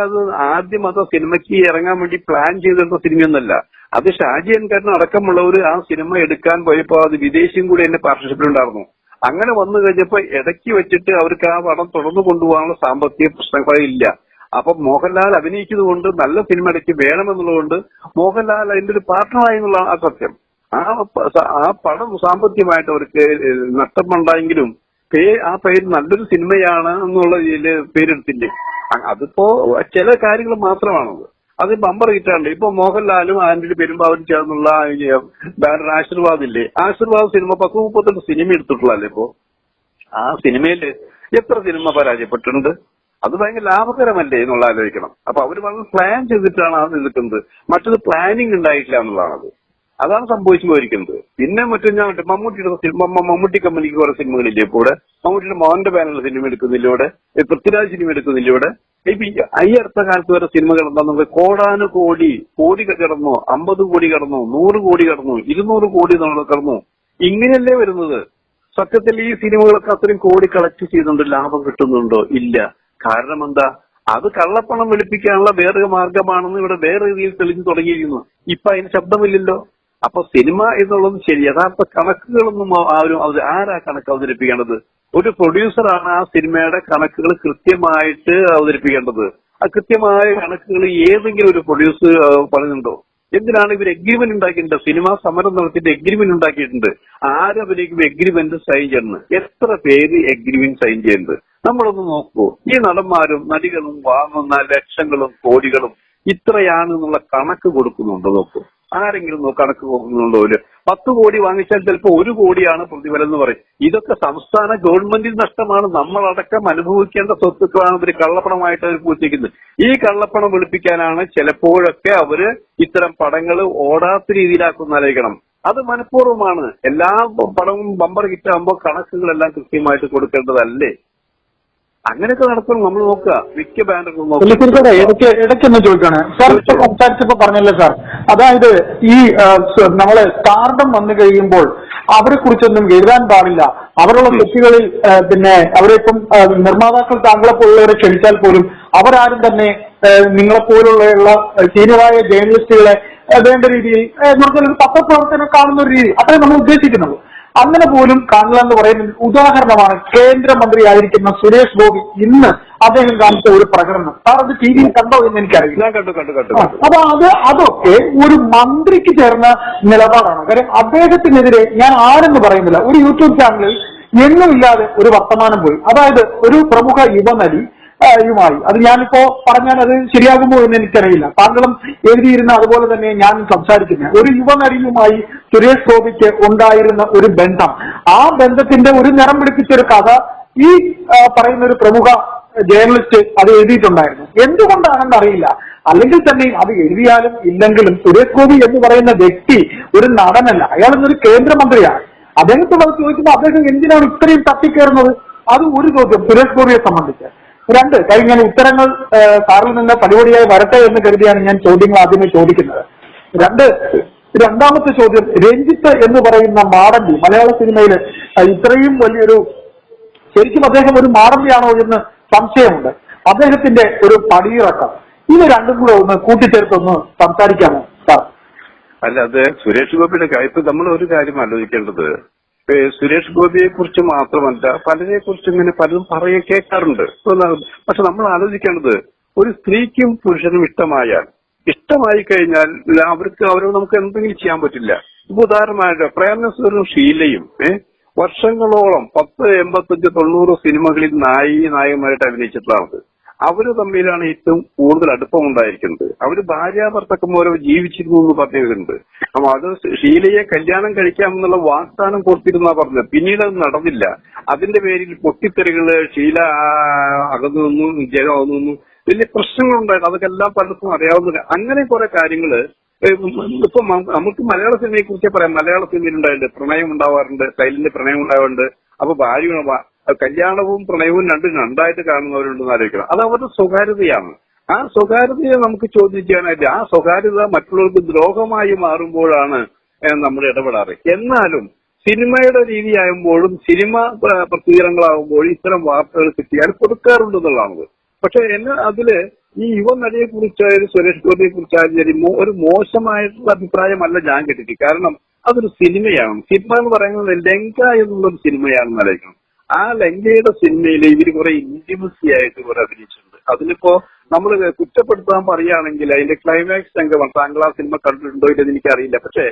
ആദ്യം സിനിമയ്ക്ക് ഇറങ്ങാൻ വേണ്ടി പ്ലാൻ ചെയ്തിരുന്ന സിനിമയൊന്നല്ല. അത് ഷാജി എൻകാരൻ അടക്കമുള്ളവർ ആ സിനിമ എടുക്കാൻ പോയപ്പോ അത് വിദേശിയും കൂടി എന്റെ പാർട്ണർഷിപ്പിലുണ്ടായിരുന്നു. അങ്ങനെ വന്നു കഴിഞ്ഞപ്പോ ഇടയ്ക്ക് വെച്ചിട്ട് അവർക്ക് ആ പടം തുടർന്നു കൊണ്ടുപോകാനുള്ള സാമ്പത്തിക പ്രശ്നങ്ങളില്ല. അപ്പൊ മോഹൻലാൽ അഭിനയിക്കുന്നത് കൊണ്ട് നല്ല സിനിമ ഇടയ്ക്ക് വേണമെന്നുള്ളതുകൊണ്ട് മോഹൻലാൽ അതിന്റെ ഒരു പാർട്ണറായി എന്നുള്ള ആ സത്യം. ആ പടം സാമ്പത്തികമായിട്ട് അവർക്ക് നഷ്ടമുണ്ടായെങ്കിലും ആ പേര് നല്ലൊരു സിനിമയാണ് എന്നുള്ള പേരെടുത്തില്ലേ. അതിപ്പോ ചില കാര്യങ്ങൾ മാത്രമാണത്. അത് ബമ്പർ ഹിറ്റാണ്ട്. ഇപ്പൊ മോഹൻലാലും ആന്റണി പെരുമ്പാവൂരും ചേർന്നുള്ള ബാനർ ആശീർവാദ് ഇല്ലേ, ആശീർവാദ് സിനിമ 10-38 സിനിമ എടുത്തിട്ടുള്ളതല്ലേ ഇപ്പോ. ആ സിനിമയില് എത്ര സിനിമ പരാജയപ്പെട്ടിട്ടുണ്ട്? അത് ഭയങ്കര ലാഭകരമല്ലേ എന്നുള്ള ആലോചിക്കണം. അപ്പൊ അവര് വളരെ പ്ലാൻ ചെയ്തിട്ടാണ് അത് നിൽക്കുന്നത്. മറ്റൊരു പ്ലാനിങ് ഉണ്ടായിട്ടില്ല എന്നുള്ളതാണത്. അതാണ് സംഭവിച്ചു പോയിരിക്കുന്നത്. പിന്നെ ഞാൻ മമ്മൂട്ടി കമ്പനിക്ക് കുറെ സിനിമകളില്ലേ ഇപ്പോൾ ഇവിടെ. മമ്മൂട്ടിയുടെ മോഹന്റെ ബാനറിൽ സിനിമ എടുക്കുന്നില്ല ഇവിടെ, പൃഥ്വിരാജ് സിനിമ എടുക്കുന്നില്ല ഇവിടെ. ഇപ്പൊ ഈ അടുത്ത കാലത്ത് വരെ സിനിമകൾ എന്താ, നമുക്ക് കോടി കടന്നു, 50 കോടി കടന്നു, 100 കോടി കടന്നു, 200 കോടി കടന്നു. ഇങ്ങനെയല്ലേ വരുന്നത്. സത്യത്തിൽ ഈ സിനിമകളൊക്കെ അത്രയും കോടി കളക്ട് ചെയ്യുന്നുണ്ട്, ലാഭം കിട്ടുന്നുണ്ടോ? ഇല്ല. കാരണം എന്താ? അത് കള്ളപ്പണം വെളുപ്പിക്കാനുള്ള വേറൊരു മാർഗമാണെന്ന് ഇവിടെ വേറെ രീതിയിൽ തെളിഞ്ഞു തുടങ്ങിയിരിക്കുന്നു. ഇപ്പൊ അതിന് ശബ്ദമില്ലല്ലോ. അപ്പൊ സിനിമ എന്നുള്ളത് ശരി, യഥാർത്ഥ കണക്കുകളൊന്നും ആരാ കണക്ക് അവതരിപ്പിക്കേണ്ടത്? ഒരു പ്രൊഡ്യൂസറാണ് ആ സിനിമയുടെ കണക്കുകൾ കൃത്യമായിട്ട് അവതരിപ്പിക്കേണ്ടത്. ആ കൃത്യമായ കണക്കുകൾ ഏതെങ്കിലും ഒരു പ്രൊഡ്യൂസർ പറയുന്നുണ്ടോ? എന്തിനാണ് ഇവർ എഗ്രിമെന്റ് ഉണ്ടാക്കിയിട്ടുണ്ട്? സിനിമാ സമരം നടത്തിയിട്ട് എഗ്രിമെന്റ് ഉണ്ടാക്കിയിട്ടുണ്ട്. ആരവരേക്കും എഗ്രിമെന്റ് സൈൻ ചെയ്യുന്നത്? എത്ര പേര് എഗ്രിമെന്റ് സൈൻ ചെയ്യുന്നത്? നമ്മളൊന്ന് നോക്കൂ. ഈ നടന്മാരും നടികളും വാങ്ങുന്ന ലക്ഷങ്ങളും കോടികളും ഇത്രയാണെന്നുള്ള കണക്ക് കൊടുക്കുന്നുണ്ടോ? നോക്കൂ. ആരെങ്കിലും കണക്ക് കൊടുക്കുന്നുണ്ടോ? 10 കോടി വാങ്ങിച്ചാൽ ചിലപ്പോൾ 1 കോടിയാണ് പ്രതിഫലം എന്ന് പറയും. ഇതൊക്കെ സംസ്ഥാന ഗവൺമെന്റിന് നഷ്ടമാണ്. നമ്മളടക്കം അനുഭവിക്കേണ്ട സ്വത്തുക്കളാണ് ഇവര് കള്ളപ്പണമായിട്ട് അവർ പൂച്ചിക്കുന്നത്. ഈ കള്ളപ്പണം വെളുപ്പിക്കാനാണ് ചിലപ്പോഴൊക്കെ അവര് ഇത്തരം പടങ്ങൾ ഓടാത്ത രീതിയിലാക്കുന്നതായിരിക്കണം. അത് മനഃപൂർവ്വമാണ്. എല്ലാ പടവും ബമ്പർ ഹിറ്റാകുമ്പോൾ കണക്കുകളെല്ലാം കൃത്യമായിട്ട് കൊടുക്കേണ്ടതല്ലേ? അങ്ങനെയൊക്കെ നടത്തണം. നമ്മൾ നോക്കുക, മിക്ക ബാനറുകളും നോക്കുക. ഇടയ്ക്കൊന്ന് ചോദിക്കാണ് സാർ, സംസാരിച്ചപ്പോ പറഞ്ഞല്ലോ സാർ, അതായത് ഈ നമ്മള് സ്റ്റാർഡം വന്നു കഴിയുമ്പോൾ അവരെ കുറിച്ചൊന്നും എഴുതാൻ പാടില്ല. അവരുള്ള തെറ്റുകളിൽ പിന്നെ അവരിപ്പം നിർമ്മാതാക്കൾ താങ്കളെ പോലുള്ളവരെ ക്ഷണിച്ചാൽ പോലും അവരാരും തന്നെ നിങ്ങളെപ്പോലുള്ള സീനിയറായ ജേർണലിസ്റ്റുകളെ വേണ്ട രീതിയിൽ പത്രപ്രവർത്തനം കാണുന്ന ഒരു രീതി അത്രയും നമ്മൾ ഉദ്ദേശിക്കുന്നത്. അങ്ങനെ പോലും കാണില്ല എന്ന് പറയുന്ന ഉദാഹരണമാണ് കേന്ദ്രമന്ത്രി ആയിരിക്കുന്ന സുരേഷ് ഗോപി ഇന്ന് അദ്ദേഹം കാണിച്ച ഒരു പ്രകടനം. സാർ അത് ടി വിയിൽ കണ്ടോ എന്ന് എനിക്കറിയില്ല. അപ്പൊ അതൊക്കെ ഒരു മന്ത്രിക്ക് ചേർന്ന നിലപാടാണ്. കാര്യം അദ്ദേഹത്തിനെതിരെ ഞാൻ ആരെന്ന് പറയുന്നില്ല, ഒരു യൂട്യൂബ് ചാനലിൽ എങ്ങുമില്ലാതെ ഒരു വർത്തമാനം പോയി. അതായത് ഒരു പ്രമുഖ യുവനടി യുമായി, അത് ഞാനിപ്പോ പറഞ്ഞാൽ അത് ശരിയാകുമോ എന്ന് എനിക്കറിയില്ല, താങ്കളും എഴുതിയിരുന്ന അതുപോലെ തന്നെ ഞാൻ സംസാരിക്കുന്ന ഒരു യുവനടിയുമായി സുരേഷ് ഗോപിക്ക് ഉണ്ടായിരുന്ന ഒരു ബന്ധം, ആ ബന്ധത്തിന്റെ ഒരു നിറം പിടിപ്പിച്ചൊരു കഥ ഈ പറയുന്ന ഒരു പ്രമുഖ ജേർണലിസ്റ്റ് അത് എഴുതിയിട്ടുണ്ടായിരുന്നു. എന്തുകൊണ്ടാണെന്ന് അറിയില്ല. അല്ലെങ്കിൽ തന്നെ അത് എഴുതിയാലും ഇല്ലെങ്കിലും സുരേഷ് ഗോപി എന്ന് പറയുന്ന വ്യക്തി ഒരു നടനല്ല, അയാൾ ഇന്നൊരു കേന്ദ്രമന്ത്രിയാണ്. അദ്ദേഹത്തോട് ചോദിക്കുമ്പോൾ അദ്ദേഹം എന്തിനാണ് ഇത്രയും തട്ടിക്കയറുന്നത്? അത് ഒരു ചോദ്യം സുരേഷ് ഗോപിയെ സംബന്ധിച്ച്. 2, കഴിഞ്ഞ ഉത്തരങ്ങൾ സാറിൽ നിന്ന് പടിപടിയായി വരട്ടെ എന്ന് കരുതിയാണ് ഞാൻ ചോദ്യങ്ങൾ ആദ്യമേ ചോദിക്കുന്നത്. രണ്ടാമത്തെ ചോദ്യം, രഞ്ജിത്ത് എന്ന് പറയുന്ന മാടമ്പി മലയാള സിനിമയിൽ ഇത്രയും വലിയൊരു, ശരിക്കും അദ്ദേഹം ഒരു മാടമ്പിയാണോ എന്ന് സംശയമുണ്ട്. അദ്ദേഹത്തിന്റെ ഒരു പടിയിറക്കം, ഇത് രണ്ടും കൂടെ ഒന്ന് കൂട്ടിച്ചേർത്തൊന്ന് സംസാരിക്കാമോ സാർ? അല്ല, അത് സുരേഷ് ഗോപിയുടെ കാര്യം നമ്മൾ ഒരു കാര്യം ആലോചിക്കേണ്ടത്, സുരേഷ് ഗോപിയെ കുറിച്ച് മാത്രമല്ല പലരെ കുറിച്ച് ഇങ്ങനെ പലതും കേൾക്കാറുണ്ട്. പക്ഷെ നമ്മൾ ആലോചിക്കേണ്ടത്, ഒരു സ്ത്രീക്കും പുരുഷനും ഇഷ്ടമായി കഴിഞ്ഞാൽ അവരോട് നമുക്ക് എന്തെങ്കിലും ചെയ്യാൻ പറ്റില്ല. ഇപ്പൊ ഉദാഹരണമായിട്ട് പ്രേംനസീറും ഷീലയും വർഷങ്ങളോളം 10, 85, 90 സിനിമകളിൽ നായികമാരായിട്ട് അഭിനയിച്ചിട്ടുള്ളത്. അവര് തമ്മിലാണ് ഏറ്റവും കൂടുതൽ അടുപ്പം ഉണ്ടായിരിക്കുന്നത്. അവര് ഭാര്യാഭർത്തക്കന്മാരോ ജീവിച്ചിരുന്നു എന്ന് പറഞ്ഞിട്ടുണ്ട്. അപ്പൊ അത് ഷീലയെ കല്യാണം കഴിക്കാമെന്നുള്ള വാഗ്ദാനം കൊടുത്തിരുന്നാ പറഞ്ഞത്. പിന്നീട് അത് നടന്നില്ല. അതിന്റെ പേരിൽ പൊട്ടിത്തെറികള്, ഷീല അകന്നു നിന്നു, ജയം അകന്നു നിന്നു, വലിയ പ്രശ്നങ്ങളുണ്ടായിരുന്നു. അതൊക്കെ എല്ലാം പലർക്കും അറിയാവുന്ന അങ്ങനെ കുറെ കാര്യങ്ങള് ഇപ്പൊ നമുക്ക് മലയാള സിനിമയെ കുറിച്ച് പറയാം. മലയാള സിനിമയിൽ ഉണ്ടായിട്ടുണ്ട്, പ്രണയം ഉണ്ടാവാറുണ്ട്, സൈലന്റ് പ്രണയം ഉണ്ടാവാറുണ്ട്. അപ്പൊ ഭാര്യ കല്യാണവും പ്രണയവും രണ്ടും രണ്ടായിട്ട് കാണുന്നവരുണ്ടെന്ന് ആലോചിക്കണം. അത് അവരുടെ സ്വകാര്യതയാണ്. ആ സ്വകാര്യതയെ നമുക്ക് ചോദ്യം ചെയ്യാനായിട്ട് ആ സ്വകാര്യത മറ്റുള്ളവർക്ക് ദ്രോഹമായി മാറുമ്പോഴാണ് നമ്മൾ ഇടപെടാറ്. എന്നാലും സിനിമയുടെ രീതിയാകുമ്പോഴും സിനിമ പ്രസിദ്ധീകരണങ്ങളാകുമ്പോഴും ഇത്തരം വാർത്തകൾ കിട്ടിയാൽ കൊടുക്കാറുണ്ടെന്നുള്ളതാണ്. പക്ഷെ എന്നെ അതില് ഈ യുവനടിയെ കുറിച്ചായാലും സുരേഷ് ഗോപിയെ കുറിച്ചായാലും ശരി ഒരു മോശമായിട്ടുള്ള അഭിപ്രായമല്ല ഞാൻ കിട്ടിയിട്ട്. കാരണം അതൊരു സിനിമയാണ്. സിനിമ എന്ന് പറയുന്നത് ലങ്ക എന്നുള്ളൊരു സിനിമയാണെന്ന് ആലോചിക്കണം. ആ ലങ്കയുടെ സിനിമയിൽ ഇവര് കുറെ ഇന്റിമസി ആയിട്ട് കുറെ അഭിനയിച്ചിട്ടുണ്ട്. അതിലിപ്പോ നമ്മൾ കുറ്റപ്പെടുത്താൻ പറയുകയാണെങ്കിൽ അതിന്റെ ക്ലൈമാക്സ് രംഗമാണ്. താങ്കൾ ആ സിനിമ കണ്ടിട്ടുണ്ടോ ഇല്ലെന്ന് എനിക്കറിയില്ല. പക്ഷെ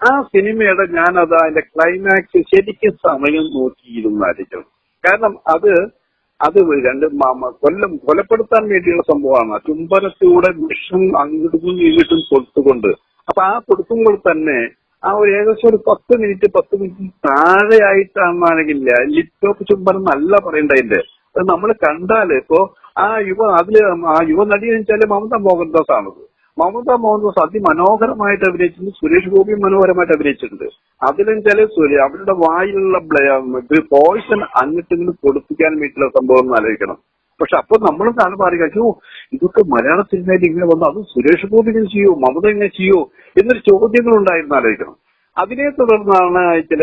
ആ സിനിമയുടെ ഞാനത് അതിന്റെ ക്ലൈമാക്സ് ശരിക്കും സമയം നോക്കിയിരുന്നായിരിക്കണം. കാരണം അത് രണ്ട് കൊലപ്പെടുത്താൻ വേണ്ടിയുള്ള സംഭവമാണ്. ചുംബനത്തിലൂടെ വിഷം അങ്ങോട്ടും ഇങ്ങോട്ടും കൊടുത്തുകൊണ്ട്, അപ്പൊ ആ കൊടുക്കുമ്പോൾ തന്നെ ആ ഒരു ഏകദേശം ഒരു 10 മിനിറ്റ് താഴെയായിട്ടാണെങ്കിൽ ലിപ് ലോക്ക് ചുംബനം എന്നല്ല പറയേണ്ടതിന്റെ. അത് നമ്മൾ കണ്ടാല് ഇപ്പോ ആ യുവനടി എന്ന് വെച്ചാല് മമത മോഹൻദാസ് ആണത്. മമത മോഹൻദാസ് അതിമനോഹരമായിട്ട് അഭിനയിച്ചിട്ടുണ്ട്. സുരേഷ് ഗോപിയും മനോഹരമായിട്ട് അഭിനയിച്ചിട്ടുണ്ട്. അതിലെന്നുവെച്ചാല് അവരുടെ വായിലുള്ള പോയിസൺ അങ്ങോട്ടിങ്ങനെ കൊടുപ്പിക്കാൻ വേണ്ടിയിട്ടുള്ള സംഭവം എന്ന് ആലോചിക്കണം. പക്ഷെ അപ്പൊ നമ്മൾ കാണുമ്പോൾ പറയുക, അയ്യോ ഇതൊക്കെ മലയാള സിനിമയിൽ ഇങ്ങനെ വന്നു, അത് സുരേഷ് ഗോപി ഇങ്ങനെ ചെയ്യോ, മമത ഇങ്ങനെ ചെയ്യോ എന്നൊരു ചോദ്യങ്ങൾ ഉണ്ടായിരുന്നു ആലോചിക്കണം. അതിനെ തുടർന്നാണ് ചില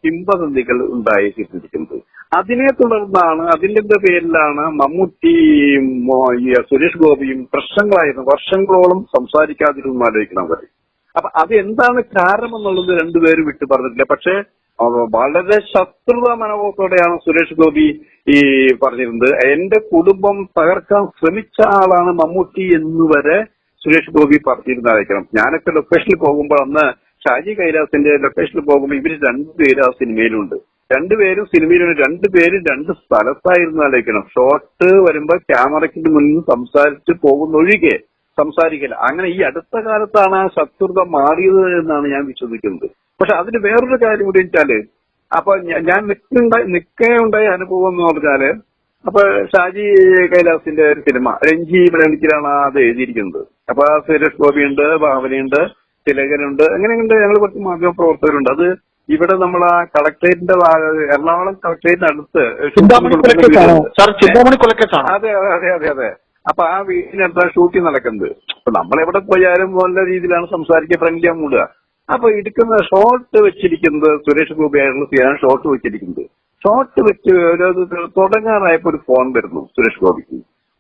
കിംവദന്തികൾ ഉണ്ടായിരിക്കുന്നത്. അതിനെ തുടർന്നാണ് അതിന്റെ പേരിലാണ് മമ്മൂട്ടിയും സുരേഷ് ഗോപിയും വർഷങ്ങളോളം സംസാരിക്കാതിരുന്നു ആലോചിക്കണം അവർ. അപ്പൊ അത് എന്താണ് കാരണം എന്നുള്ളത് രണ്ടുപേരും വിട്ടു പറഞ്ഞിട്ടില്ല. പക്ഷെ വളരെ ശത്രുത മനോഭാവത്തോടെയാണ് സുരേഷ് ഗോപി പറഞ്ഞിരുന്നത്. എന്റെ കുടുംബം തകർക്കാൻ ശ്രമിച്ച ആളാണ് മമ്മൂട്ടി എന്നുവരെ സുരേഷ് ഗോപി പറഞ്ഞിരുന്നായിരിക്കണം. ഞാനൊക്കെ ലൊക്കേഷനിൽ പോകുമ്പോൾ അന്ന് ഷാജി കൈലാസിന്റെ ലൊക്കേഷനിൽ പോകുമ്പോൾ ഇവര് രണ്ടുപേരും ആ സിനിമയിലുണ്ട്. രണ്ടുപേരും രണ്ട് സ്ഥലത്തായിരുന്നു ആലോചിക്കണം. ഷോട്ട് വരുമ്പോ ക്യാമറയ്ക്ക് മുന്നിൽ സംസാരിച്ച് പോകുന്നൊഴികെ സംസാരിക്കില്ല. അങ്ങനെ ഈ അടുത്ത കാലത്താണ് ആ ശത്രുത മാറിയത് എന്നാണ് ഞാൻ വിശ്വസിക്കുന്നത്. പക്ഷെ അതിന് വേറൊരു കാര്യം കൂടി വെച്ചാല്, അപ്പൊ ഞാൻ നിൽക്കുകയുണ്ടായ അനുഭവം എന്ന് പറഞ്ഞാല്, അപ്പൊ ഷാജി കൈലാസിന്റെ ഒരു സിനിമ രഞ്ജി വിളണിക്കലാണ് അത് എഴുതിയിരിക്കുന്നത്. അപ്പൊ സുരേഷ് ഗോപിയുണ്ട്, ഭാവനയുണ്ട്, തിലകനുണ്ട്, അങ്ങനെയുണ്ട്, ഞങ്ങൾ കുറച്ച് മാധ്യമ പ്രവർത്തകരുണ്ട്. അത് ഇവിടെ നമ്മൾ ആ കളക്ടറേറ്റിന്റെ എറണാകുളം കളക്ടറേറ്റിന് അടുത്ത് അതെ. അപ്പൊ ആ വീടിനടുത്താണ് ഷൂട്ടിംഗ് നടക്കുന്നത്. അപ്പൊ നമ്മളെവിടെ പോയാലും നല്ല രീതിയിലാണ് സംസാരിക്കുക, ഫ്രണ്ട്ലി മൂടുക. അപ്പൊ എടുക്കുന്ന ഷോട്ട് വെച്ചിരിക്കുന്നത് സുരേഷ് ഗോപി ആയിട്ടുള്ള ഷോട്ട് വെച്ചിരിക്കുന്നത്. ഷോട്ട് വെച്ച് തുടങ്ങാറായപ്പോ ഒരു ഫോൺ വരുന്നു സുരേഷ് ഗോപിക്ക്.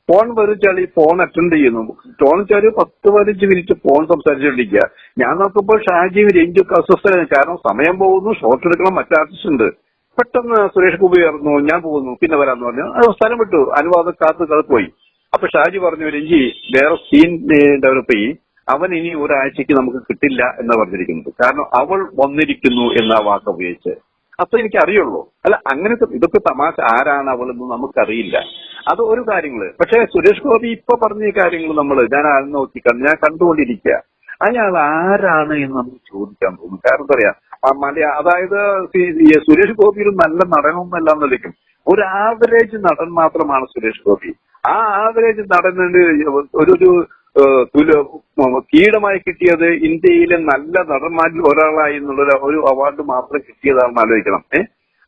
ഫോൺ വരിച്ചാൽ ഈ ഫോൺ അറ്റൻഡ് ചെയ്യുന്നു. ഫോൺ വെച്ചാൽ 10-15 മിനിറ്റ് ഫോൺ സംസാരിച്ചുകൊണ്ടിരിക്കുക. ഞാൻ നോക്കുമ്പോൾ ഷാജിയും രഞ്ജുക്ക് അസ്വസ്ഥരാണ്. കാരണം സമയം പോകുന്നു, ഷോട്ട് എടുക്കണം, മറ്റു ആർട്ടിസ്റ്റ് ഉണ്ട്. പെട്ടെന്ന് സുരേഷ് ഗോപി പറഞ്ഞു ഞാൻ പോകുന്നു, പിന്നെ വരാന്ന് പറഞ്ഞു. സ്ഥലം വിട്ടു, അനുവാദം കാത്ത് പോയി. അപ്പൊ ഷാജി പറഞ്ഞു, രഞ്ജി വേറെ സീൻ ഡെവലപ്പ് ചെയ്യും, അവൻ ഇനി ഒരാഴ്ചക്ക് നമുക്ക് കിട്ടില്ല എന്ന് പറഞ്ഞിരിക്കുന്നത്. കാരണം അവൾ വന്നിരിക്കുന്നു എന്ന വാക്ക് ഉപയോഗിച്ച്. അപ്പൊ എനിക്ക് അറിയുള്ളൂ. അല്ല അങ്ങനത്തെ ഇതൊക്കെ തമാശ, ആരാണ് അവളെന്ന് നമുക്കറിയില്ല. അത് ഒരു കാര്യങ്ങള്. പക്ഷെ സുരേഷ് ഗോപി ഇപ്പൊ പറഞ്ഞ കാര്യങ്ങൾ ഞാൻ കണ്ടുകൊണ്ടിരിക്കുക. അയാൾ ആരാണ് എന്ന് നമുക്ക് ചോദിക്കാൻ തോന്നും. കാരണം എന്താ പറയാ, അതായത് സുരേഷ് ഗോപി ഒരു നല്ല നടനൊന്നല്ല എന്നതിലേക്കും ഒരു ആവറേജ് നടൻ മാത്രമാണ് സുരേഷ് ഗോപി. ആ ആവറേജ് നടന് ഒരു കീടമായി കിട്ടിയത് ഇന്ത്യയിലെ നല്ല നടന്മാരിൽ ഒരാളായി എന്നുള്ള ഒരു അവാർഡ് മാത്രം കിട്ടിയതാണെന്ന് ആലോചിക്കണം.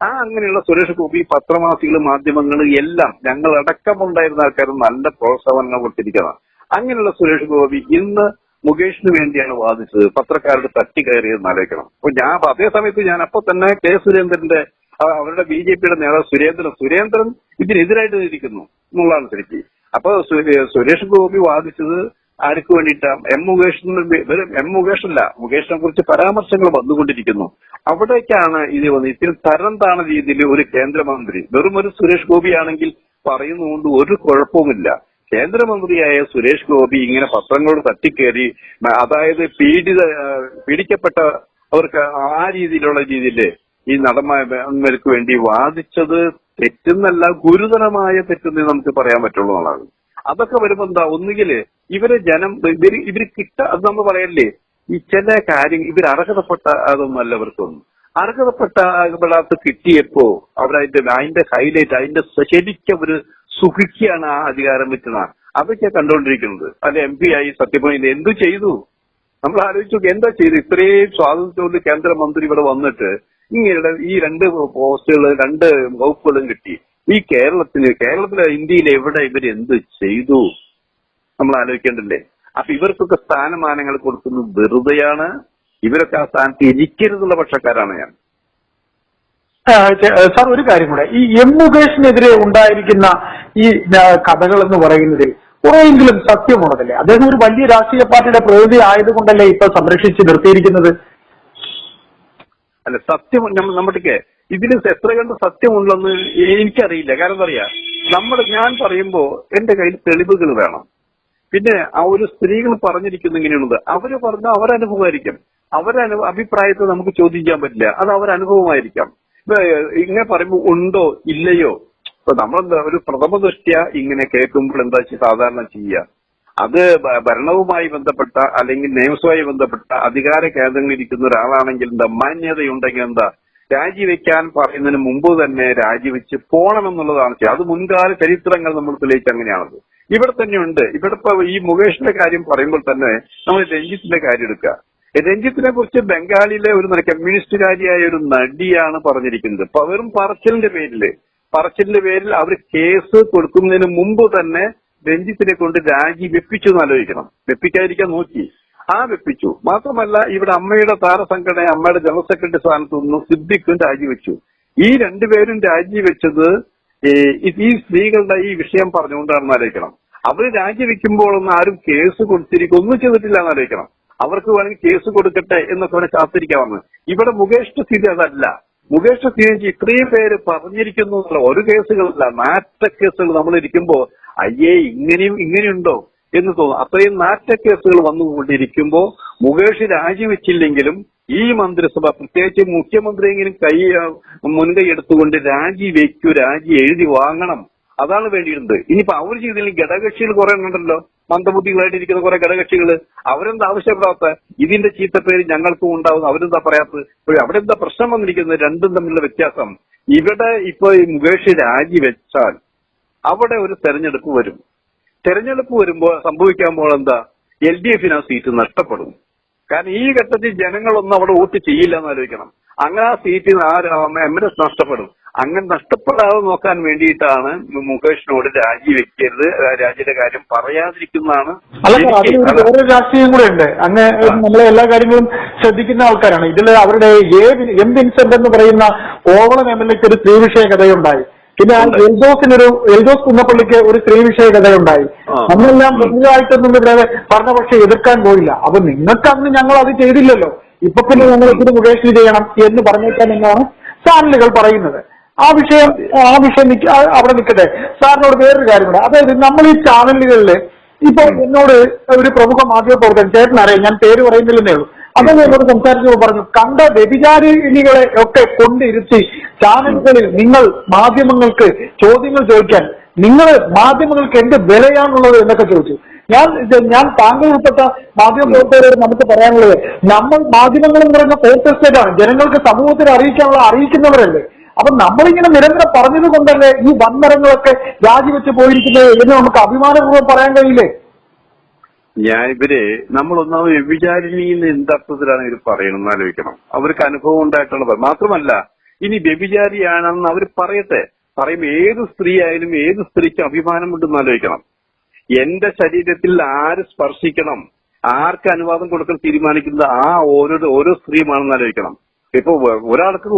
അങ്ങനെയുള്ള സുരേഷ് ഗോപി പത്രമാസികളും മാധ്യമങ്ങളും എല്ലാം ഞങ്ങളടക്കമുണ്ടായിരുന്ന ആൾക്കാരും നല്ല പ്രോത്സാഹനങ്ങൾ കൊടുത്തിരിക്കണം. അങ്ങനെയുള്ള സുരേഷ് ഗോപി ഇന്ന് മുകേഷിന് വേണ്ടിയാണ് വാദിച്ചത്, പത്രക്കാരുടെ തട്ടി കയറിയെന്ന് ആലോചിക്കണം. അപ്പൊ അതേ സമയത്ത് ഞാൻ അപ്പൊ തന്നെ കെ സുരേന്ദ്രന്റെ അവരുടെ BJPയുടെ നേതാവ് സുരേന്ദ്രൻ ഇതിനെതിരായിട്ട് ഇരിക്കുന്നു എന്നുള്ളതാണ് ശരിക്കും. അപ്പൊ സുരേഷ് ഗോപി വാദിച്ചത് ആർക്ക് വേണ്ടിയിട്ടാണ്? മുകേഷിനെ കുറിച്ച് പരാമർശങ്ങൾ വന്നുകൊണ്ടിരിക്കുന്നു. അവിടേക്കാണ് ഇത് വന്നത്. ഇത്തിരി തരം താണ രീതിയിൽ ഒരു കേന്ദ്രമന്ത്രി, വെറും ഒരു സുരേഷ് ഗോപി ആണെങ്കിൽ പറയുന്നതുകൊണ്ട് ഒരു കുഴപ്പവുമില്ല. കേന്ദ്രമന്ത്രിയായ സുരേഷ് ഗോപി ഇങ്ങനെ പത്രങ്ങളോട് തട്ടിക്കേറി, അതായത് പീഡിക്കപ്പെട്ട അവർക്ക് ആ രീതിയില് ഈ നടന്മാർക്ക് വേണ്ടി വാദിച്ചത് തെറ്റെന്നല്ല, ഗുരുതരമായ തെറ്റെന്നേ നമുക്ക് പറയാൻ പറ്റുള്ളൂ എന്നുള്ളതാണ്. അതൊക്കെ വരുമ്പോ എന്താ, ഒന്നുകില് ഇവര് ജനം ഇവര് അത് നമ്മൾ പറയല്ലേ, ഈ ചില കാര്യം ഇവർ അർഹതപ്പെട്ട അതൊന്നുമല്ല ഇവർക്കൊന്നും. അർഹതപ്പെട്ട കിട്ടിയപ്പോ അതിന്റെ ഹൈലൈറ്റ്, അതിന്റെ ശരിക്കും അവര് സുഖിക്കുകയാണ് ആ അധികാരം വെച്ചുന്ന അതൊക്കെ കണ്ടുകൊണ്ടിരിക്കുന്നത്. അല്ല MP ആയി സത്യപ്രതിജ്ഞ എന്തു ചെയ്തു നമ്മൾ ആലോചിച്ചു, എന്താ ചെയ്തു? ഇത്രയും സ്വാതന്ത്ര്യത്തോട് കേന്ദ്രമന്ത്രി ഇവിടെ വന്നിട്ട് ഇങ്ങനെ ഈ 2 പോസ്റ്റുകൾ 2 വകുപ്പുകളും കിട്ടി. ഈ കേരളത്തിലെ ഇന്ത്യയിൽ എവിടെ ഇവർ എന്ത് ചെയ്തു നമ്മൾ ആലോചിക്കേണ്ടല്ലേ? അപ്പൊ ഇവർക്കൊക്കെ സ്ഥാനമാനങ്ങൾ കൊടുക്കുന്നത് വെറുതെയാണ്. ഇവരൊക്കെ ആ സ്ഥാനത്ത് ഇരിക്കരുതുള്ള പക്ഷക്കാരാണ് ഞാൻ. സാർ ഒരു കാര്യം കൂടെ, ഈ M മുകേഷിനെതിരെ ഉണ്ടായിരിക്കുന്ന ഈ കഥകൾ എന്ന് പറയുന്നതിൽ കുറെയെങ്കിലും സത്യമുള്ളതല്ലേ? അദ്ദേഹം ഒരു വലിയ രാഷ്ട്രീയ പാർട്ടിയുടെ പ്രതിനിധി ആയതുകൊണ്ടല്ലേ ഇപ്പൊ സംരക്ഷിച്ച് നിർത്തിയിരിക്കുന്നത്? അല്ല, സത്യം നമ്മുടെ ഇതിന് എത്ര കണ്ട് സത്യമുണ്ടെന്ന് എനിക്കറിയില്ല. കാരണം എന്താ പറയാ, ഞാൻ പറയുമ്പോ എന്റെ കയ്യിൽ തെളിവുകൾ വേണം. പിന്നെ ആ ഒരു സ്ത്രീകൾ പറഞ്ഞിരിക്കുന്ന ഇങ്ങനെയുള്ളത് അവര് പറഞ്ഞ അവരനുഭവമായിരിക്കും. അഭിപ്രായത്തെ നമുക്ക് ചോദ്യം ചെയ്യാൻ പറ്റില്ല. അത് അവരനുഭവമായിരിക്കാം. ഇങ്ങനെ പറയുമ്പോ ഉണ്ടോ ഇല്ലയോ, ഇപ്പൊ നമ്മളെന്താ ഒരു പ്രഥമ ദൃഷ്ട്യ ഇങ്ങനെ കേൾക്കുമ്പോൾ എന്താ സാധാരണ ചെയ്യുക, അത് ഭരണവുമായി ബന്ധപ്പെട്ട അല്ലെങ്കിൽ നിയമസഭയുമായി ബന്ധപ്പെട്ട അധികാര കേന്ദ്രങ്ങളിൽ ഇരിക്കുന്ന ഒരാളാണെങ്കിൽ എന്താ മാന്യതയുണ്ടെങ്കിൽ എന്താ രാജിവെക്കാൻ പറയുന്നതിന് മുമ്പ് തന്നെ രാജിവെച്ച് പോകണമെന്നുള്ളതാണ്. അത് മുൻകാല ചരിത്രങ്ങൾ നമ്മൾ തെളിയിച്ച് അങ്ങനെയാണത്. ഇവിടെ തന്നെയുണ്ട്. ഇവിടെ ഇപ്പൊ ഈ മുകേഷിന്റെ കാര്യം പറയുമ്പോൾ തന്നെ നമ്മൾ രഞ്ജിത്തിന്റെ കാര്യം എടുക്കുക. രഞ്ജിത്തിനെ കുറിച്ച് ബംഗാളിലെ ഒരു കമ്മ്യൂണിസ്റ്റുകാരിയായ ഒരു നടിയാണ് പറഞ്ഞിരിക്കുന്നത്. അപ്പൊ വെറും പറച്ചിലിന്റെ പേരിൽ അവർ കേസ് കൊടുക്കുന്നതിന് മുമ്പ് തന്നെ രഞ്ജിത്തിനെ കൊണ്ട് രാജി വെപ്പിച്ചു എന്ന് ആലോചിക്കണം. വെപ്പിക്കാതിരിക്കാൻ നോക്കി, വെപ്പിച്ചു. മാത്രമല്ല ഇവിടെ അമ്മയുടെ താരസംഘടന അമ്മയുടെ ജനറൽ സെക്രട്ടറി സ്ഥാനത്ത് നിന്ന് സിദ്ദിഖും രാജിവെച്ചു. ഈ 2 പേരും രാജിവെച്ചത് ഈ സ്ത്രീകളുടെ ഈ വിഷയം പറഞ്ഞുകൊണ്ടാണെന്ന് ആലോചിക്കണം. അവര് രാജിവെക്കുമ്പോഴൊന്നും ആരും കേസ് ഒന്നും ചെയ്തിട്ടില്ല എന്ന് ആലോചിക്കണം. അവർക്ക് വേണമെങ്കിൽ കേസ് കൊടുക്കട്ടെ എന്നൊക്കെ അവനെ കാത്തിരിക്കാമെന്ന്. ഇവിടെ മുകേഷിന്റെ സ്ഥിതി അതല്ല. മുകേഷിന്റെ സ്ഥിതി ഇത്രയും പേര് പറഞ്ഞിരിക്കുന്നു എന്നുള്ള ഒരു കേസുകളല്ല, 4 കേസുകൾ നമ്മൾ ഇരിക്കുമ്പോ ഇങ്ങനെയുണ്ടോ എന്ന് തോന്നും. അത്രയും 4 കേസുകൾ വന്നുകൊണ്ടിരിക്കുമ്പോ മുകേഷ് രാജിവെച്ചില്ലെങ്കിലും ഈ മന്ത്രിസഭ പ്രത്യേകിച്ച് മുഖ്യമന്ത്രിയെങ്കിലും മുൻകൈ എടുത്തുകൊണ്ട് രാജി എഴുതി വാങ്ങണം. അതാണ് വേണ്ടിയിരുന്നത്. ഇനിയിപ്പോ അവർ ചെയ്തില്ലെങ്കിൽ ഘടകകക്ഷികൾ കുറെ ഉണ്ടല്ലോ, മന്ദബുദ്ധികളായിട്ടിരിക്കുന്ന കുറെ ഘടകകക്ഷികൾ. അവരെന്താ ആവശ്യപ്പെടാത്ത? ഇതിന്റെ ചീത്തപ്പേര് ഞങ്ങൾക്കും ഉണ്ടാവും, അവരെന്താ പറയാത്തത്? അവിടെ എന്താ പ്രശ്നം വന്നിരിക്കുന്നത്? രണ്ടും തമ്മിലുള്ള വ്യത്യാസം. ഇവിടെ ഇപ്പൊ ഈ മുകേഷ് രാജിവെച്ചാൽ അവിടെ ഒരു തെരഞ്ഞെടുപ്പ് വരും. തെരഞ്ഞെടുപ്പ് വരുമ്പോൾ സംഭവിക്കാൻ പോണെന്താ, LDF ആ സീറ്റ് നഷ്ടപ്പെടും. കാരണം ഈ ഘട്ടത്തിൽ ജനങ്ങളൊന്നും അവിടെ വോട്ട് ചെയ്യില്ല എന്ന് ആലോചിക്കണം. അങ്ങനെ ആ സീറ്റിൽ MLS നഷ്ടപ്പെടും. അങ്ങനെ നഷ്ടപ്പെടാതെ നോക്കാൻ വേണ്ടിയിട്ടാണ് മുകേഷിനോട് രാജിവെക്കരുത്, രാജിയുടെ കാര്യം പറയാതിരിക്കുന്നതാണ്. വേറെ രാഷ്ട്രീയം കൂടെ ഉണ്ട്. അങ്ങ് നമ്മളെ എല്ലാ കാര്യങ്ങളും ശ്രദ്ധിക്കുന്ന ആൾക്കാരാണ്. ഇതിൽ അവരുടെ M വിൻസെന്റ് എന്ന് പറയുന്ന കോവളം MLAക്ക് ഒരു സ്ത്രീ വിഷയ കഥയുണ്ടായി. പിന്നെ എൽദോസ് കുന്നപ്പള്ളിക്ക് ഒരു സ്ത്രീ വിഷയ കഥയുണ്ടായി. നമ്മളെല്ലാം പ്രതിയായിട്ടൊന്നും ഇവിടെ പറഞ്ഞ പക്ഷെ എതിർക്കാൻ പോയില്ല. അപ്പൊ നിങ്ങൾക്ക് അന്ന് ഞങ്ങൾ അത് ചെയ്തില്ലല്ലോ, ഇപ്പൊ പിന്നെ ഞങ്ങൾ ഇതിന് മുകേഷിന് ചെയ്യണം എന്ന് പറഞ്ഞേക്കാൻ എന്നാണ് ചാനലുകൾ പറയുന്നത്. ആ വിഷയം അവിടെ നിൽക്കട്ടെ. സാറിനോട് വേറൊരു കാര്യം കൂടെ, അതായത് നമ്മൾ ഈ ചാനലുകളിൽ ഇപ്പൊ എന്നോട് ഒരു പ്രമുഖ മാധ്യമ പ്രവർത്തകൻ, ചേട്ടനറിയാം, ഞാൻ പേര് പറയുന്നില്ലെന്നേ ഉള്ളൂ, അതൊന്നും എന്നോട് സംസാരിച്ചപ്പോൾ പറഞ്ഞു, കണ്ട വ്യഭിചാരിണികളെ ഒക്കെ കൊണ്ടിരുത്തി ചാനലുകളിൽ നിങ്ങൾ മാധ്യമങ്ങൾക്ക് ചോദ്യങ്ങൾ ചോദിക്കാൻ, മാധ്യമങ്ങൾക്ക് എന്ത് വിലയാണുള്ളത് എന്നൊക്കെ ചോദിച്ചു. ഞാൻ താങ്കൾ ഉൾപ്പെട്ട മാധ്യമ പ്രവർത്തകരോട് നമുക്ക് പറയാനുള്ളത്, നമ്മൾ മാധ്യമങ്ങൾ എന്ന് പറയുന്ന ഫോർത്ത് എസ്റ്റേറ്റാണ്, ജനങ്ങൾക്ക് സമൂഹത്തിൽ അറിയിക്കുന്നവരല്ലേ. അപ്പൊ നമ്മളിങ്ങനെ നിരന്തരം പറഞ്ഞത് കൊണ്ടല്ലേ ഈ വൻമരങ്ങളൊക്കെ രാജിവെച്ച് പോയിരിക്കുന്നത് എന്ന് നമുക്ക് അഭിമാനപൂർവ്വം പറയാൻ കഴിയില്ലേ? നമ്മളൊന്നാമത് വ്യഭിചാരിണിയിൽ എന്തർത്ഥത്തിലാണ് ഇവർ പറയണമെന്ന് ആലോചിക്കണം. അവർക്ക് അനുഭവം ഉണ്ടായിട്ടുള്ളത് മാത്രമല്ല, ഇനി വ്യഭിചാരിയാണെന്ന് അവർ പറയുമ്പോൾ ഏത് സ്ത്രീ ആയാലും ഏത് സ്ത്രീക്ക് അഭിമാനമുണ്ടെന്ന് ആലോചിക്കണം. എന്റെ ശരീരത്തിൽ ആര് സ്പർശിക്കണം, ആർക്ക് അനുവാദം കൊടുക്കാൻ തീരുമാനിക്കുന്നത് ഓരോ സ്ത്രീയുമാണെന്ന് ആലോചിക്കണം. ഇപ്പൊ ഒരാൾക്ക്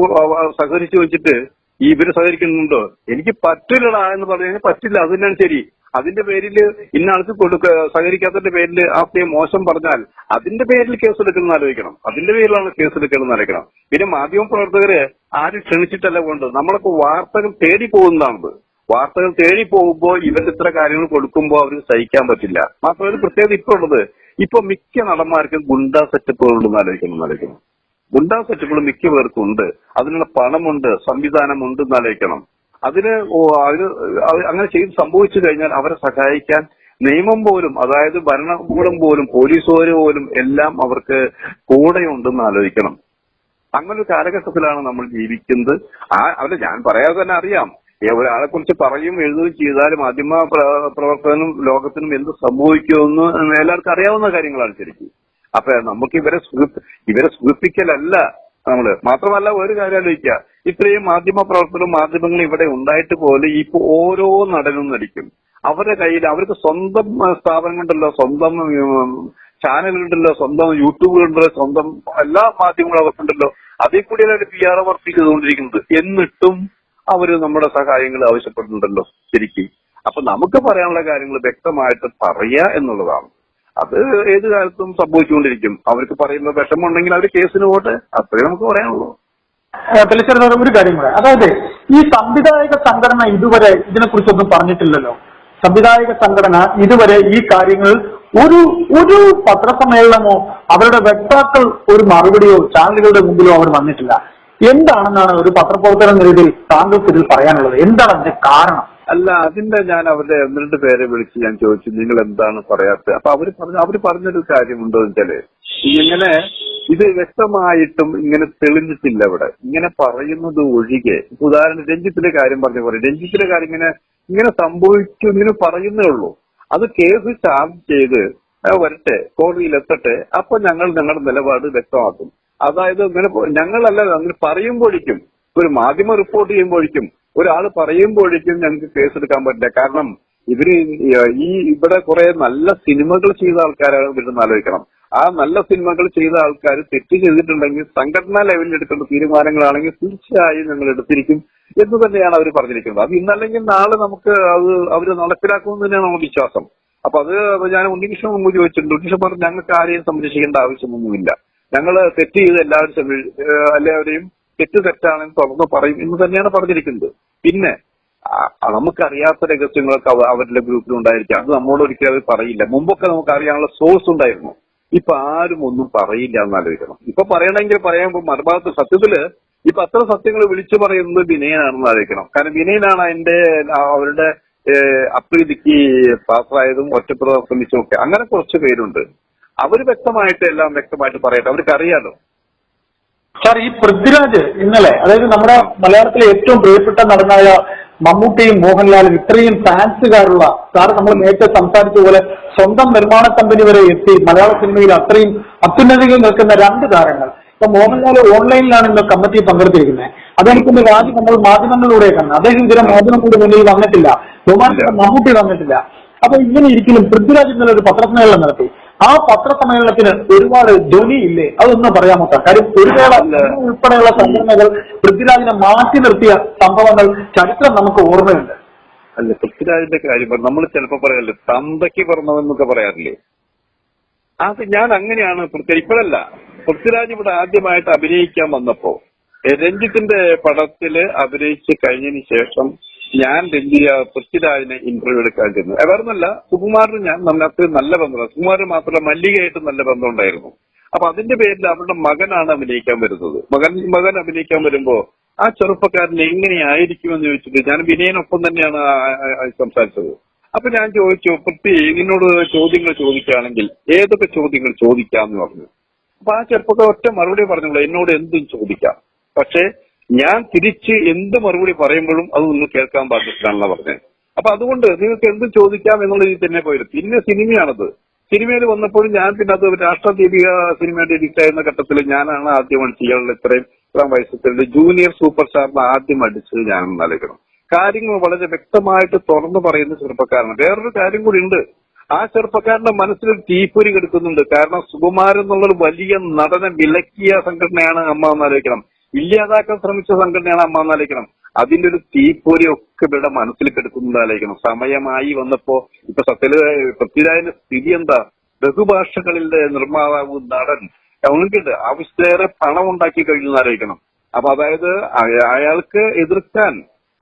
സഹകരിച്ചു വെച്ചിട്ട് ഇവര് സഹകരിക്കുന്നുണ്ടോ, എനിക്ക് പറ്റില്ലടാ എന്ന് പറഞ്ഞു കഴിഞ്ഞാൽ പറ്റില്ല, അത് തന്നെയാണ് ശരി. അതിന്റെ പേരിൽ ഇന്ന ആൾക്ക് സഹകരിക്കാത്തതിന്റെ പേരിൽ ആ സ്ത്രീ മോശം പറഞ്ഞാൽ അതിന്റെ പേരിൽ കേസെടുക്കണമെന്ന് ആലോചിക്കണം. അതിന്റെ പേരിലാണ് കേസെടുക്കണമെന്ന് ആലോചിക്കണം. പിന്നെ മാധ്യമ പ്രവർത്തകര് ആരും ക്ഷണിച്ചിട്ടല്ല കൊണ്ട് നമ്മളൊക്കെ വാർത്തകൾ തേടി പോകുന്നതാണത്. വാർത്തകൾ തേടി പോകുമ്പോൾ ഇവർക്ക് ഇത്ര കാര്യങ്ങൾ കൊടുക്കുമ്പോൾ അവർക്ക് സഹിക്കാൻ പറ്റില്ല. മാത്രമല്ല പ്രത്യേകത ഇപ്പൊ ഉള്ളത്, ഇപ്പൊ മിക്ക നടന്മാർക്കും ഗുണ്ടാ സെറ്റപ്പുകളുണ്ടെന്ന് ആലോചിക്കണം. ഗുണ്ടാ സെറ്റപ്പുകൾ മിക്ക പേർക്കും ഉണ്ട്. അതിനുള്ള പണമുണ്ട്, സംവിധാനം ഉണ്ട് എന്നാലോചിക്കണം. അതിന് അങ്ങനെ ചെയ്ത് സംഭവിച്ചു കഴിഞ്ഞാൽ അവരെ സഹായിക്കാൻ നിയമം പോലും, അതായത് ഭരണകൂടം പോലും, പോലീസുകാര് പോലും എല്ലാം അവർക്ക് കൂടെയുണ്ടെന്ന് ആലോചിക്കണം. അങ്ങനൊരു കാലഘട്ടത്തിലാണ് നമ്മൾ ജീവിക്കുന്നത്. അവരെ ഞാൻ പറയാതെ തന്നെ അറിയാം, ഒരാളെ കുറിച്ച് പറയും എഴുതുകയും ചെയ്താൽ മാധ്യമ പ്രവർത്തകനും ലോകത്തിനും എന്ത് സംഭവിക്കുമെന്ന് എല്ലാവർക്കും അറിയാവുന്ന കാര്യങ്ങളാണ് ശരിക്കും. അപ്പൊ നമുക്ക് ഇവരെ സുഖിപ്പിക്കലല്ല നമ്മള്. മാത്രമല്ല ഒരു കാര്യം ആലോചിക്കുക, ഇത്രയും മാധ്യമ പ്രവർത്തകരും മാധ്യമങ്ങളും ഇവിടെ ഉണ്ടായിട്ട് പോലെ ഇപ്പൊ ഓരോ നടനും നടിക്കും. അവരുടെ കയ്യിൽ അവർക്ക് സ്വന്തം സ്ഥാപനങ്ങളുണ്ടല്ലോ, സ്വന്തം ചാനലുകളുണ്ടല്ലോ, സ്വന്തം യൂട്യൂബുകളുണ്ടല്ലോ, സ്വന്തം എല്ലാ മാധ്യമങ്ങളും അവർക്കുണ്ടല്ലോ. അതിൽ കൂടിയാണ് PR വർക്ക് ചെയ്തുകൊണ്ടിരിക്കുന്നത്. എന്നിട്ടും അവര് നമ്മുടെ സഹായങ്ങൾ ആവശ്യപ്പെടുന്നുണ്ടല്ലോ ശരിക്കും. അപ്പൊ നമുക്ക് പറയാനുള്ള കാര്യങ്ങൾ വ്യക്തമായിട്ട് പറയുക എന്നുള്ളതാണ്. അത് ഏത് കാലത്തും സംഭവിച്ചുകൊണ്ടിരിക്കും. അവർക്ക് പറയുന്ന വിഷമമുണ്ടെങ്കിൽ അവർ കേസിന് പോട്ടെ, അത്രേ നമുക്ക് പറയാനുള്ളൂ. ഒരു കാര്യം കൂടെ, അതായത് ഈ സംവിധായക സംഘടന ഇതുവരെ ഇതിനെക്കുറിച്ചൊന്നും പറഞ്ഞിട്ടില്ലല്ലോ. സംവിധായക സംഘടന ഇതുവരെ ഈ കാര്യങ്ങൾ ഒരു പത്രസമ്മേളനമോ അവരുടെ വക്താക്കൾ ഒരു മറുപടിയോ ചാനലുകളുടെ മുമ്പിലോ അവർ വന്നിട്ടില്ല. എന്താണെന്നാണ് ഒരു പത്രപ്രവർത്തന നിലയിൽ താങ്കൾക്ക് ഇതിൽ പറയാനുള്ളത്? എന്താണ് അതിന്റെ കാരണം? അല്ല, അതിന്റെ ഞാൻ അവരുടെ 1-2 പേരെ വിളിച്ച് ഞാൻ ചോദിച്ചു, നിങ്ങൾ എന്താണ് പറയാത്തത്? അപ്പൊ അവര് പറഞ്ഞൊരു കാര്യമുണ്ടോ വെച്ചാല്, ഇങ്ങനെ ഇത് വ്യക്തമായിട്ടും ഇങ്ങനെ തെളിഞ്ഞിട്ടില്ല ഇവിടെ. ഇങ്ങനെ പറയുന്നത് ഒഴികെ, ഉദാഹരണം രഞ്ജിത്തിന്റെ കാര്യം പറഞ്ഞ പോലെ, രഞ്ജിത്തിന്റെ കാര്യം ഇങ്ങനെ സംഭവിക്കും, ഇങ്ങനെ പറയുന്നേ ഉള്ളൂ. അത് കേസ് ചാർജ് ചെയ്ത് വരട്ടെ, കോടതിയിലെത്തട്ടെ, അപ്പൊ ഞങ്ങൾ ഞങ്ങളുടെ നിലപാട് വ്യക്തമാക്കും. അതായത് ഇങ്ങനെ ഞങ്ങളല്ല, അങ്ങനെ പറയുമ്പോഴേക്കും, ഒരു മാധ്യമ റിപ്പോർട്ട് ചെയ്യുമ്പോഴേക്കും, ഒരാൾ പറയുമ്പോഴേക്കും ഞങ്ങൾക്ക് കേസെടുക്കാൻ പറ്റില്ല. കാരണം ഇവിടെ കുറെ നല്ല സിനിമകൾ ചെയ്ത ആൾക്കാരാണ് ഇവരെന്ന് ആലോചിക്കണം. ആ നല്ല സിനിമകൾ ചെയ്ത ആൾക്കാർ തെറ്റ് ചെയ്തിട്ടുണ്ടെങ്കിൽ സംഘടനാ ലെവലിൽ എടുക്കേണ്ട തീരുമാനങ്ങളാണെങ്കിൽ തീർച്ചയായും ഞങ്ങൾ എടുത്തിരിക്കും എന്ന് തന്നെയാണ് അവർ പറഞ്ഞിരിക്കുന്നത്. അത് ഇന്നല്ലെങ്കിൽ നാളെ നമുക്ക് അവര് നടപ്പിലാക്കുമെന്ന് തന്നെയാണ് നമ്മുടെ വിശ്വാസം. അപ്പൊ അത് ഞാൻ ഉണ്ണികൃഷ്ണൻ മുമ്പ് ചോദിച്ചിട്ടുണ്ട്. ഉണ്ണികൃഷ്ണൻ പറഞ്ഞു, ഞങ്ങൾക്ക് ആരെയും സംരക്ഷിക്കേണ്ട ആവശ്യമൊന്നുമില്ല, ഞങ്ങൾ തെറ്റ് ചെയ്ത് എല്ലാവരെയും തെറ്റാണെന്ന് തുറന്ന് പറയും എന്ന് തന്നെയാണ് പറഞ്ഞിരിക്കുന്നത്. പിന്നെ നമുക്കറിയാത്ത രഹസ്യങ്ങളൊക്കെ അവരുടെ ഗ്രൂപ്പിൽ ഉണ്ടായിരിക്കാം. അത് നമ്മളോട് ഒരിക്കലും അവർ പറയില്ല. മുമ്പൊക്കെ നമുക്ക് അറിയാനുള്ള സോഴ്സ് ഉണ്ടായിരുന്നു. ഇപ്പൊ ആരും ഒന്നും പറയില്ല എന്ന് ആലോചിക്കണം. ഇപ്പൊ പറയണമെങ്കിൽ പറയുമ്പോൾ മറുഭാഗത്ത് സത്യത്തില് ഈ പത്ര സത്യങ്ങൾ വിളിച്ചു പറയുന്നത് വിനയനാണെന്ന് ആലോചിക്കണം. കാരണം വിനയനാണ് അവരുടെ അപ്രീതിക്ക് പാസ്സായതും ഒറ്റപ്പെടാൻ ശ്രമിച്ചും ഒക്കെ. അങ്ങനെ കുറച്ച് പേരുണ്ട്. അവര് എല്ലാം വ്യക്തമായിട്ട് പറയട്ടെ, അവർക്ക് അറിയാലോ. സാർ, ഈ പൃഥ്വിരാജ് ഇന്നലെ, അതായത് നമ്മുടെ മലയാളത്തിലെ ഏറ്റവും പ്രിയപ്പെട്ട നടനായ മമ്മൂട്ടിയും മോഹൻലാലും ഇത്രയും ഫാൻസുകാരുള്ള, സാർ നമ്മൾ നേരത്തെ സംസാരിച്ച പോലെ സ്വന്തം നിർമ്മാണ കമ്പനി വരെ എത്തി മലയാള സിനിമയിൽ അത്രയും അത്യുന്നതികൾ നിൽക്കുന്ന 2 താരങ്ങൾ. ഇപ്പൊ മോഹൻലാൽ ഓൺലൈനിലാണ് ഇന്ന് കമ്മിറ്റി പങ്കെടുത്തിരിക്കുന്നത്. അതെനിക്കൊന്ന് രാജ്യം നമ്മൾ മാധ്യമങ്ങളിലൂടെ കാണുന്നത്. അദ്ദേഹം ഇതുവരെ മാധ്യമങ്ങളുടെ മുന്നിൽ വന്നിട്ടില്ല, ബഹുമാനപ്പെട്ട മമ്മൂട്ടി വന്നിട്ടില്ല. അപ്പൊ ഇങ്ങനെ ഇരിക്കലും പൃഥ്വിരാജ് ഇന്നലെ ഒരു പത്രസമ്മേളനം നടത്തി. ആ പത്രസമ്മേളനത്തിന് ഒരുപാട് ധ്വനിയില്ലേ? അതൊന്നും പറയാമോ സാർ? കാര്യം ഒരു വേള ഉൾപ്പെടെയുള്ള സംഘടനകൾ പൃഥ്വിരാജിനെ മാറ്റി നിർത്തിയ സംഭവങ്ങൾ ചരിത്രം നമുക്ക് ഓർമ്മയുണ്ട്. അല്ല, പൃഥ്വിരാജിന്റെ കാര്യം നമ്മൾ ചിലപ്പോ പറയാറില്ലേ, തന്തയ്ക്ക് പറഞ്ഞവെന്നൊക്കെ പറയാറില്ലേ? അത് ഞാൻ അങ്ങനെയാണ്. ഇപ്പോഴല്ല, പൃഥ്വിരാജ് ഇവിടെ ആദ്യമായിട്ട് അഭിനയിക്കാൻ വന്നപ്പോ രഞ്ജിത്തിന്റെ പടത്തില് അഭിനയിച്ച് കഴിഞ്ഞതിന് ശേഷം ഞാൻ പൃഥ്വിരാജിനെ ഇന്റർവ്യൂ എടുക്കാൻ ചെന്നു. വേറൊന്നല്ല, സുകുമാരനും ഞാൻ അത്രയും നല്ല ബന്ധമാണ്. സുകുമാരൻ മാത്രമല്ല, മല്ലികയായിട്ട് നല്ല ബന്ധമുണ്ടായിരുന്നു. അപ്പൊ അതിന്റെ പേരിൽ അവരുടെ മകനാണ് അഭിനയിക്കാൻ വരുന്നത്. മകൻ അഭിനയിക്കാൻ വരുമ്പോ ആ ചെറുപ്പക്കാരൻ എങ്ങനെയായിരിക്കുമെന്ന് ചോദിച്ചിട്ട് ഞാൻ വിനയനൊപ്പം തന്നെയാണ് സംസാരിച്ചത്. അപ്പൊ ഞാൻ ചോദിച്ചു, പൃഥ്വി നിന്നോട് ചോദ്യങ്ങൾ ചോദിക്കുകയാണെങ്കിൽ ഏതൊക്കെ ചോദ്യങ്ങൾ ചോദിക്കാമെന്ന് പറഞ്ഞു. അപ്പൊ ആ ചെറുപ്പക്കാർ ഒറ്റ മറുപടി പറഞ്ഞോളൂ, എന്നോട് എന്തും ചോദിക്കാം, പക്ഷെ ഞാൻ തിരിച്ച് എന്ത് മറുപടി പറയുമ്പോഴും അത് നിങ്ങൾ കേൾക്കാൻ പാടില്ലാണെന്നാണ് പറഞ്ഞത്. അപ്പൊ അതുകൊണ്ട് നിങ്ങൾക്ക് എന്ത് ചോദിക്കാം എന്നുള്ള രീതിയിൽ തന്നെ പോയത്. പിന്നെ സിനിമയാണത്. സിനിമയിൽ വന്നപ്പോഴും ഞാൻ പിന്നെ അത് രാഷ്ട്രദീപിക സിനിമയുടെ എഡിറ്റ് ആയിരുന്ന ഘട്ടത്തിൽ ഞാനാണ് ആദ്യം അടിച്ചുള്ള ഇത്രയും വയസ്സത്തിൽ ജൂനിയർ സൂപ്പർ സ്റ്റാറിന് ആദ്യം അടിച്ചത് ഞാനെന്ന് ആലോചിക്കണം. കാര്യങ്ങൾ വളരെ വ്യക്തമായിട്ട് തുറന്നു പറയുന്ന ചെറുപ്പക്കാരനാണ്. വേറൊരു കാര്യം കൂടി ഉണ്ട്, ആ ചെറുപ്പക്കാരന്റെ മനസ്സിലൊരു തീപ്പൊരി കെടുക്കുന്നുണ്ട്. കാരണം സുകുമാരൻ എന്നുള്ളൊരു വലിയ നടനെ വിലക്കിയ സംഘടനയാണ് അമ്മ എന്നാലോചിക്കണം, ഇല്ലാതാക്കാൻ ശ്രമിച്ച സംഘടനയാണ് അമ്മ എന്നാലോചിക്കണം. അതിന്റെ ഒരു തീപ്പൊരി ഒക്കെ ഇവിടെ മനസ്സിൽ കെടുക്കുന്നതാലോചിക്കണം. സമയമായി വന്നപ്പോ ഇപ്പൊ സത്യത്തില് പൃഥ്വിരാജിന്റെ സ്ഥിതി എന്താ? ബഹുഭാഷകളിലെ നിർമ്മാതാവ്, നടൻ, അവനക്കുണ്ട് ആവശ്യത്തേറെ പണം ഉണ്ടാക്കി കഴിഞ്ഞാലോചിക്കണം. അപ്പൊ അതായത് അയാൾക്ക് എതിർക്കാൻ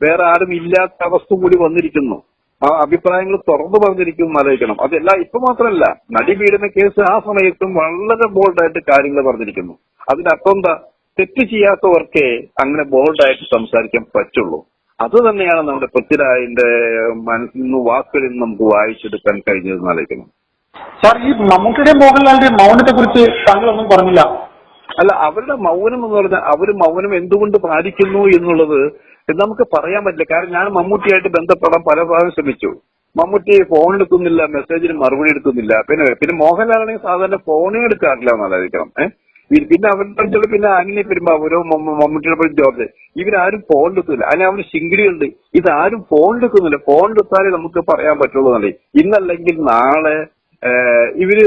വേറെ ആരും ഇല്ലാത്ത അവസ്ഥ കൂടി വന്നിരിക്കുന്നു. ആ അഭിപ്രായങ്ങൾ തുറന്നു പറഞ്ഞിരിക്കുന്നു ആലോചിക്കണം. അതല്ല, ഇപ്പൊ മാത്രമല്ല, നടിപീഡന കേസ് ആ സമയത്തും വളരെ ബോൾഡായിട്ട് കാര്യങ്ങൾ പറഞ്ഞിരിക്കുന്നു. അതിനർത്ഥം എന്താ? തെറ്റ് ചെയ്യാത്തവർക്കേ അങ്ങനെ ബോൾഡായിട്ട് സംസാരിക്കാൻ പറ്റുള്ളൂ. അത് തന്നെയാണ് നമ്മുടെ പൃഥ്വിരാജിന്റെ മനസ്സിൽ നിന്ന് വാക്കുകളിൽ നിന്ന് നമുക്ക് വായിച്ചെടുക്കാൻ കഴിഞ്ഞതെന്ന് ആലോചിക്കണം. സാർ, ഈ മമ്മൂട്ടിയുടെ മോഹൻലാലിന്റെ മൗനത്തെ കുറിച്ച് താങ്കളൊന്നും പറഞ്ഞില്ല. അല്ല, അവരുടെ മൗനം എന്ന് പറഞ്ഞാൽ അവര് മൗനം എന്തുകൊണ്ട് പാലിക്കുന്നു എന്നുള്ളത് നമുക്ക് പറയാൻ പറ്റില്ല. കാരണം ഞാൻ മമ്മൂട്ടിയായിട്ട് ബന്ധപ്പെടാൻ പല പ്രാവശ്യം ശ്രമിച്ചു. മമ്മൂട്ടി ഫോൺ എടുക്കുന്നില്ല, മെസ്സേജിന് മറുപടി എടുക്കുന്നില്ല. പിന്നെ മോഹൻലാലാണെങ്കിൽ സാധാരണ ഫോണേ എടുക്കാറില്ല എന്നാലോചിക്കണം. പിന്നെ അവരുടെ പിന്നെ അനിനെ പെരുമ്പാവൂരോ മമ്മൂട്ടിയുടെ ജോർജ് ഇവരാരും ഫോൺ എടുക്കുന്നില്ല. അല്ലെങ്കിൽ അവര് ശിങ്കിടികളുണ്ട്, ഇതാരും ഫോൺ എടുക്കുന്നില്ല. ഫോൺ എടുത്താലേ നമുക്ക് പറയാൻ പറ്റുള്ളൂ എന്നല്ലേ. ഇന്നല്ലെങ്കിൽ നാളെ ഇവര്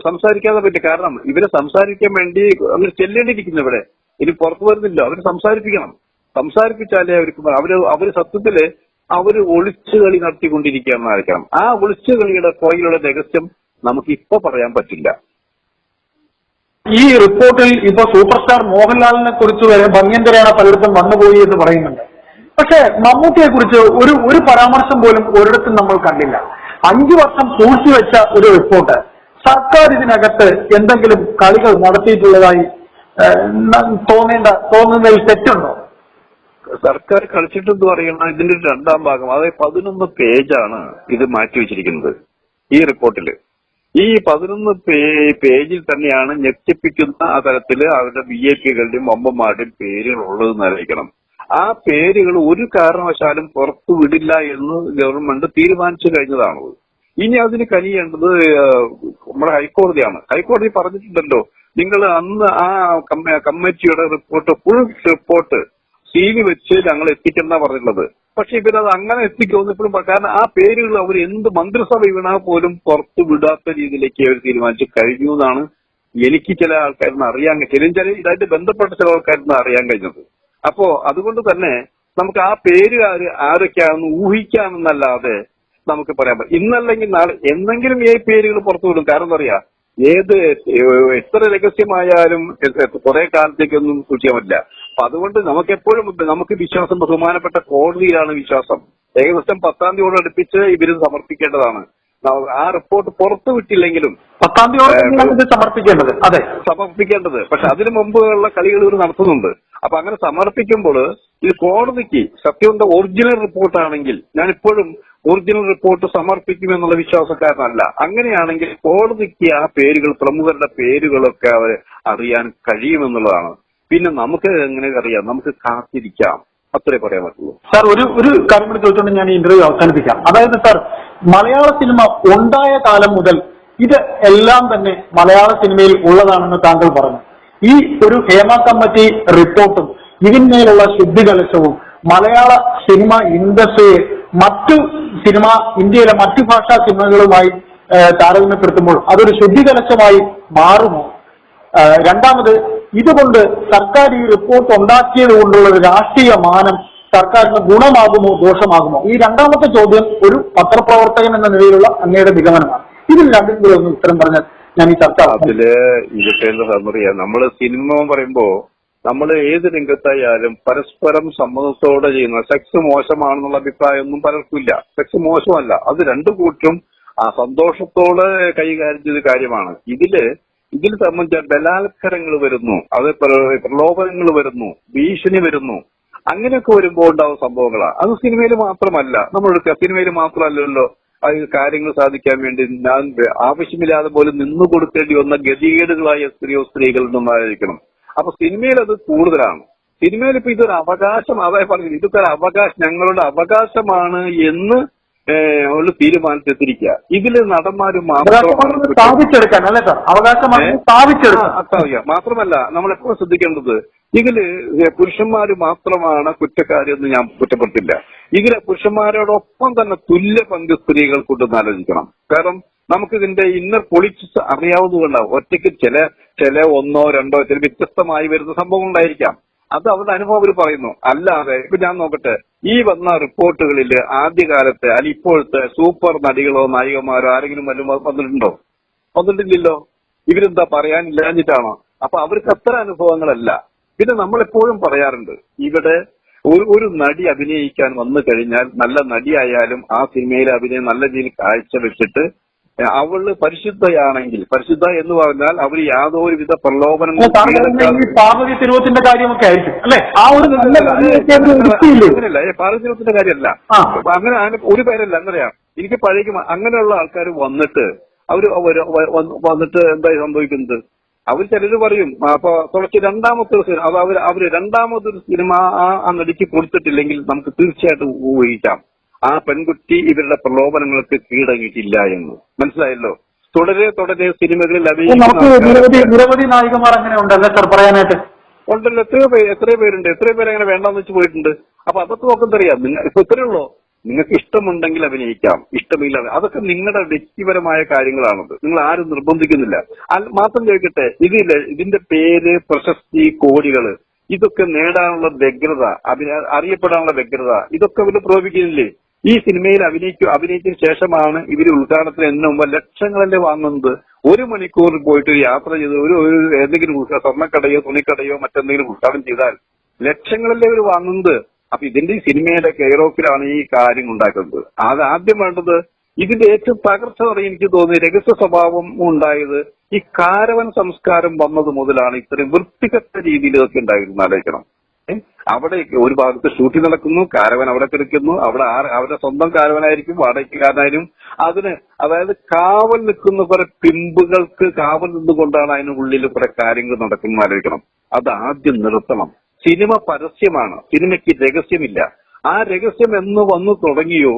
സംസാരിക്കാതെ പറ്റും. കാരണം ഇവരെ സംസാരിക്കാൻ വേണ്ടി അവർ ചെല്ലേണ്ടിയിരിക്കുന്നു. ഇവിടെ ഇനി പുറത്തു വരുന്നില്ല. അവര് സംസാരിപ്പിക്കണം. സംസാരിപ്പിച്ചാലേ അവര് സത്യത്തില് അവര് ഒളിച്ചുകളി നടത്തിക്കൊണ്ടിരിക്കുകയെന്ന് ആയിരിക്കണം. ആ ഒളിച്ചുകളിയുടെ പുറകിലുള്ള രഹസ്യം നമുക്ക് ഇപ്പൊ പറയാൻ പറ്റില്ല. ഈ റിപ്പോർട്ടിൽ ഇപ്പൊ സൂപ്പർ സ്റ്റാർ മോഹൻലാലിനെ കുറിച്ച് വരെ ഭംഗ്യന്തരേണ പലയിടത്തും വന്നുപോയി എന്ന് പറയുന്നുണ്ട്. പക്ഷെ മമ്മൂട്ടിയെ കുറിച്ച് ഒരു പരാമർശം പോലും ഒരിടത്തും നമ്മൾ കണ്ടില്ല. 5 വർഷം സൂക്ഷിച്ചുവെച്ച ഒരു റിപ്പോർട്ട്. സർക്കാർ ഇതിനകത്ത് എന്തെങ്കിലും കളികൾ നടത്തിയിട്ടുള്ളതായി തോന്നുന്നതിൽ തെറ്റുണ്ടോ? സർക്കാർ കളിച്ചിട്ടെന്ന് പറയുന്ന ഇതിന്റെ 2ാം ഭാഗം, അതായത് 11 പേജാണ് ഇത് മാറ്റിവെച്ചിരിക്കുന്നത് ഈ റിപ്പോർട്ടില്. ഈ 11 പേജിൽ തന്നെയാണ് ഞെട്ടിപ്പിക്കുന്ന ആ തരത്തില് അവരുടെ VIP-കളുടെയും അമ്മമാരുടെയും പേരുകൾ ഉള്ളതെന്ന് അറിയിക്കണം. ആ പേരുകൾ ഒരു കാരണവശാലും പുറത്തു വിടില്ല എന്ന് ഗവൺമെന്റ് തീരുമാനിച്ചു കഴിഞ്ഞതാണ്. ഇനി അതിന് കനിയേണ്ടത് നമ്മുടെ ഹൈക്കോടതിയാണ്. ഹൈക്കോടതി പറഞ്ഞിട്ടുണ്ടല്ലോ, നിങ്ങൾ അന്ന് ആ കമ്മിറ്റിയുടെ റിപ്പോർട്ട് ഫുൾ റിപ്പോർട്ട് CV വെച്ച് ഞങ്ങൾ എത്തിക്കെന്നാ പറഞ്ഞിട്ടുള്ളത്. പക്ഷെ ഇവരത് അങ്ങനെ എത്തിക്കുമെന്ന് ഇപ്പോഴും കാരണം ആ പേരുകൾ അവർ എന്ത് മന്ത്രിസഭ വീണാൽ പോലും പുറത്തു വിടാത്ത രീതിയിലേക്ക് അവർ തീരുമാനിച്ചു കഴിഞ്ഞു എന്നാണ് എനിക്ക് ചില ആൾക്കാരിന്ന് അറിയാൻ ചില ഇതായിട്ട് ബന്ധപ്പെട്ട ചില ആൾക്കാരിന്ന് അറിയാൻ കഴിഞ്ഞത്. അപ്പോ അതുകൊണ്ട് തന്നെ നമുക്ക് ആ പേര് ആരൊക്കെയാണെന്ന് ഊഹിക്കാമെന്നല്ലാതെ നമുക്ക് പറയാൻ പറ്റും. ഇന്നല്ലെങ്കിൽ നാളെ എന്തെങ്കിലും ഈ പേരുകൾ പുറത്തു വിടും. കാരണം എന്താ പറയാ, എത്ര രഹസ്യമായാലും കുറെ കാലത്തേക്കൊന്നും സൂക്ഷിക്കാൻ പറ്റില്ല. അപ്പൊ അതുകൊണ്ട് നമുക്കെപ്പോഴും നമുക്ക് വിശ്വാസം ബഹുമാനപ്പെട്ട കോടതിയിലാണ് വിശ്വാസം. ഏകദേശം 10-ാം തീയതിയോട് അടുപ്പിച്ച് ഇവര് സമർപ്പിക്കേണ്ടതാണ്. ആ റിപ്പോർട്ട് പുറത്തു വിട്ടില്ലെങ്കിലും 10-ാം തീയതി സമർപ്പിക്കേണ്ടത്. പക്ഷെ അതിനു മുമ്പുള്ള കളികൾ ഇവർ നടത്തുന്നുണ്ട്. അപ്പൊ അങ്ങനെ സമർപ്പിക്കുമ്പോൾ ഇത് കോടതിക്ക് സത്യത്തിന്റെ ഒറിജിനൽ റിപ്പോർട്ടാണെങ്കിൽ ഞാനിപ്പോഴും ഒറിജിനൽ റിപ്പോർട്ട് സമർപ്പിക്കുമെന്നുള്ള വിശ്വാസക്കാരനല്ല. അങ്ങനെയാണെങ്കിൽ കോടതിക്ക് ആ പേരുകൾ, പ്രമുഖരുടെ പേരുകളൊക്കെ അവർ അറിയാൻ കഴിയുമെന്നുള്ളതാണ്. പിന്നെ നമുക്ക് എങ്ങനെ അറിയാം, നമുക്ക് കാത്തിരിക്കാം, അത്രേ പറയാൻ പറ്റുള്ളൂ. സാർ, ഒരു കാര്യം കൂടി ചോദിച്ചുകൊണ്ട് ഞാൻ ഈ ഇന്റർവ്യൂ അവസാനിപ്പിക്കാം. അതായത് സാർ, മലയാള സിനിമ ഉണ്ടായ കാലം മുതൽ ഇത് എല്ലാം തന്നെ മലയാള സിനിമയിൽ ഉള്ളതാണെന്ന് താങ്കൾ പറഞ്ഞു. ഈ ഒരു ഹേമ കമ്മിറ്റി റിപ്പോർട്ടും ഇതിന്മേലുള്ള ശുദ്ധികലശവും മലയാള സിനിമ ഇൻഡസ്ട്രിയെ ഇന്ത്യയിലെ മറ്റു ഭാഷാ സിനിമകളുമായി താരതമ്യപ്പെടുത്തുമ്പോൾ അതൊരു ശുദ്ധികലശമായി മാറുമോ? രണ്ടാമത്, ഇതുകൊണ്ട് സർക്കാർ ഈ റിപ്പോർട്ട് ഉണ്ടാക്കിയത് കൊണ്ടുള്ള ഒരു രാഷ്ട്രീയ മാനം സർക്കാരിന് ഗുണമാകുമോ ദോഷമാകുമോ? ഈ രണ്ടാമത്തെ ചോദ്യം ഒരു പത്രപ്രവർത്തകൻ എന്ന നിലയിലുള്ള അങ്ങയുടെ നിഗമനമാണ്. ഇതിൽ രണ്ടും കൂടെ ഒന്ന് ഉത്തരം പറഞ്ഞാൽ ഞാൻ ഈ ചർച്ച ഇതൊക്കെ എന്താ നമ്മള് സിനിമ പറയുമ്പോ നമ്മൾ ഏത് രംഗത്തായാലും പരസ്പരം സമ്മതത്തോടെ ചെയ്യുന്ന സെക്സ് മോശമാണെന്നുള്ള അഭിപ്രായമൊന്നും പലർക്കില്ല. സെക്സ് മോശമല്ല, അത് രണ്ടു കൂട്ടരും ആ സന്തോഷത്തോടെ കൈകാര്യം ചെയ്ത കാര്യമാണ്. ഇതിൽ സംബന്ധിച്ച ബലാത്കാരങ്ങൾ വരുന്നു, അത് പ്രലോഭനങ്ങൾ വരുന്നു, ഭീഷണി വരുന്നു, അങ്ങനെയൊക്കെ വരുമ്പോൾ ഉണ്ടാവുന്ന സംഭവങ്ങളാണ്. അത് സിനിമയിൽ മാത്രമല്ല, സിനിമയിൽ മാത്രമല്ലല്ലോ അത് കാര്യങ്ങൾ സാധിക്കാൻ വേണ്ടി ഞാൻ ആവശ്യമില്ലാതെ പോലും നിന്നു കൊടുക്കേണ്ടി വന്ന ഗതികേടുകളായ സ്ത്രീകളുണ്ടെന്നായിരിക്കണം. അപ്പൊ സിനിമയിൽ അത് കൂടുതലാണ്. സിനിമയിൽ ഇപ്പൊ ഇതൊരു അവകാശം, അതായത് പറഞ്ഞത് ഇതൊക്കെ അവകാശം, ഞങ്ങളുടെ അവകാശമാണ് എന്ന് ഉള്ള തീരുമാനത്തെത്തിരിക്കുക. ഇതില് നടന്മാര് മാത്രമല്ല നമ്മളെപ്പോഴും ശ്രദ്ധിക്കേണ്ടത്, ഇതില് പുരുഷന്മാര് മാത്രമാണ് കുറ്റക്കാരെന്ന് ഞാൻ കുറ്റപ്പെടുത്തില്ല. ഇതിലെ പുരുഷന്മാരോടൊപ്പം തന്നെ തുല്യ പങ്ക് സ്ത്രീകൾക്കുണ്ടെന്ന് ആലോചിക്കണം. കാരണം നമുക്കിതിന്റെ ഇന്നർ പൊളിറ്റിക്സ് അറിയാവുന്നതുകൊണ്ടാവും. ഒറ്റയ്ക്ക് ചില ഒന്നോ രണ്ടോ ചില വ്യത്യസ്തമായി വരുന്ന സംഭവം ഉണ്ടായിരിക്കാം. അത് അവരുടെ അനുഭവം അവർ പറയുന്നു. അല്ലാതെ ഇപ്പൊ ഞാൻ നോക്കട്ടെ, ഈ വന്ന റിപ്പോർട്ടുകളിൽ ആദ്യകാലത്തെ അല്ലെങ്കിൽ ഇപ്പോഴത്തെ സൂപ്പർ നടികളോ നായികമാരോ ആരെങ്കിലും വന്നിട്ടില്ലല്ലോ. ഇവരെന്താ പറയാനില്ലാഞ്ഞിട്ടാണോ? അപ്പൊ അവർക്ക് അത്ര അനുഭവങ്ങളല്ല. പിന്നെ നമ്മളെപ്പോഴും പറയാറുണ്ട്, ഇവിടെ ഒരു നടി അഭിനയിക്കാൻ വന്നു കഴിഞ്ഞാൽ നല്ല നടിയായാലും ആ സിനിമയിലെ അഭിനയം നല്ല രീതിയിൽ കാഴ്ചവെച്ചിട്ട് അവള് പരിശുദ്ധയാണെങ്കിൽ, പരിശുദ്ധ എന്ന് പറഞ്ഞാൽ അവർ യാതൊരുവിധ പ്രലോഭനങ്ങളും ഈ പാർവതി തിരുവത്തിന്റെ കാര്യമൊക്കെ ആയിരിക്കും അല്ലെ? ആ ഒരു അങ്ങനെയല്ല, പാർവതി തിരുവത്തിന്റെ കാര്യമല്ല. അങ്ങനെ ഒരു പേരല്ല. അങ്ങനെയാ എനിക്ക് പഴയ അങ്ങനെയുള്ള ആൾക്കാർ വന്നിട്ട് വന്നിട്ട് എന്താ സംഭവിക്കുന്നത്? അവർ ചിലര് പറയും അപ്പൊ കുറച്ച് രണ്ടാമത്തെ അത് അവര് രണ്ടാമതൊരു സിനിമ ആ നടിക്ക് കൊടുത്തിട്ടില്ലെങ്കിൽ നമുക്ക് തീർച്ചയായിട്ടും ഊഹിക്കാം ആ പെൺകുട്ടി ഇവരുടെ പ്രലോഭനങ്ങൾക്ക് കീഴടങ്ങിയിട്ടില്ല എന്ന്. മനസ്സിലായല്ലോ? തുടരെ സിനിമകളിൽ നിരവധി നായികമാർ അങ്ങനെ ഉണ്ടല്ലോ സാർ പറയാനായിട്ട്. ഉണ്ടല്ലോ, എത്രയോ പേരുണ്ട്. എത്രയോ പേര് അങ്ങനെ വേണ്ടാന്ന് വെച്ച് പോയിട്ടുണ്ട്. അപ്പൊ അതൊക്കെ നോക്കുന്നറിയാം. ഇപ്പൊ ഇത്രയുള്ളൂ, നിങ്ങൾക്ക് ഇഷ്ടമുണ്ടെങ്കിൽ അഭിനയിക്കാം, ഇഷ്ടമില്ല അതൊക്കെ നിങ്ങളുടെ വ്യക്തിപരമായ കാര്യങ്ങളാണത്. നിങ്ങൾ ആരും നിർബന്ധിക്കുന്നില്ല. മാത്രം ചോദിക്കട്ടെ, ഇതിന്റെ പേര്, പ്രശസ്തി, കോടികള്, ഇതൊക്കെ നേടാനുള്ള വ്യഗ്രത, അറിയപ്പെടാനുള്ള വ്യഗ്രത, ഇതൊക്കെ ഇവര് പ്രലോഭിക്കുന്നില്ലേ? ഈ സിനിമയിൽ അഭിനയിച്ചതിന് ശേഷമാണ് ഇവര് ഉദ്ഘാടനത്തിന് എന്നെ മുമ്പ് ലക്ഷങ്ങളല്ലേ വാങ്ങുന്നത്. 1 മണിക്കൂർ പോയിട്ട് ഒരു യാത്ര ചെയ്ത് ഒരു എന്തെങ്കിലും സ്വർണ്ണക്കടയോ തുണിക്കടയോ മറ്റെന്തെങ്കിലും ഉദ്ഘാടനം ചെയ്താൽ ലക്ഷങ്ങളല്ലേ ഇവർ വാങ്ങുന്നത്. അപ്പൊ ഇതിന്റെ ഈ സിനിമയുടെ കെയർ ഓഫിലാണ് ഈ കാര്യം ഉണ്ടാക്കുന്നത്. അത് ആദ്യം വേണ്ടത്. ഇതിന്റെ ഏറ്റവും തകർച്ച പറയും എനിക്ക് തോന്നുന്നു രഹസ്യ സ്വഭാവം ഉണ്ടായത് ഈ കാരവൻ സംസ്കാരം വന്നത് മുതലാണ് ഇത്രയും വൃത്തികെട്ട രീതിയിൽ ഇതൊക്കെ ഉണ്ടായിരുന്നു. ആലോചിക്കണം. അവിടെ ഒരു ഭാഗത്ത് ഷൂട്ടിംഗ് നടക്കുന്നു, കാരവൻ അവിടെ കിടക്കുന്നു, അവിടെ അവരുടെ സ്വന്തം കാരവനായിരിക്കും, വാടകയ്ക്കാരനായാലും അതായത് കാവൽ നിൽക്കുന്ന കുറെ പിമ്പുകൾക്ക് കാവൽ നിന്നുകൊണ്ടാണ് അതിനുള്ളിൽ കുറെ കാര്യങ്ങൾ നടക്കുന്നു. ആലോചിക്കണം. അത് ആദ്യം നിർത്തണം. സിനിമ പരസ്യമാണ്, സിനിമയ്ക്ക് രഹസ്യമില്ല. ആ രഹസ്യം എന്ന് വന്നു തുടങ്ങിയോ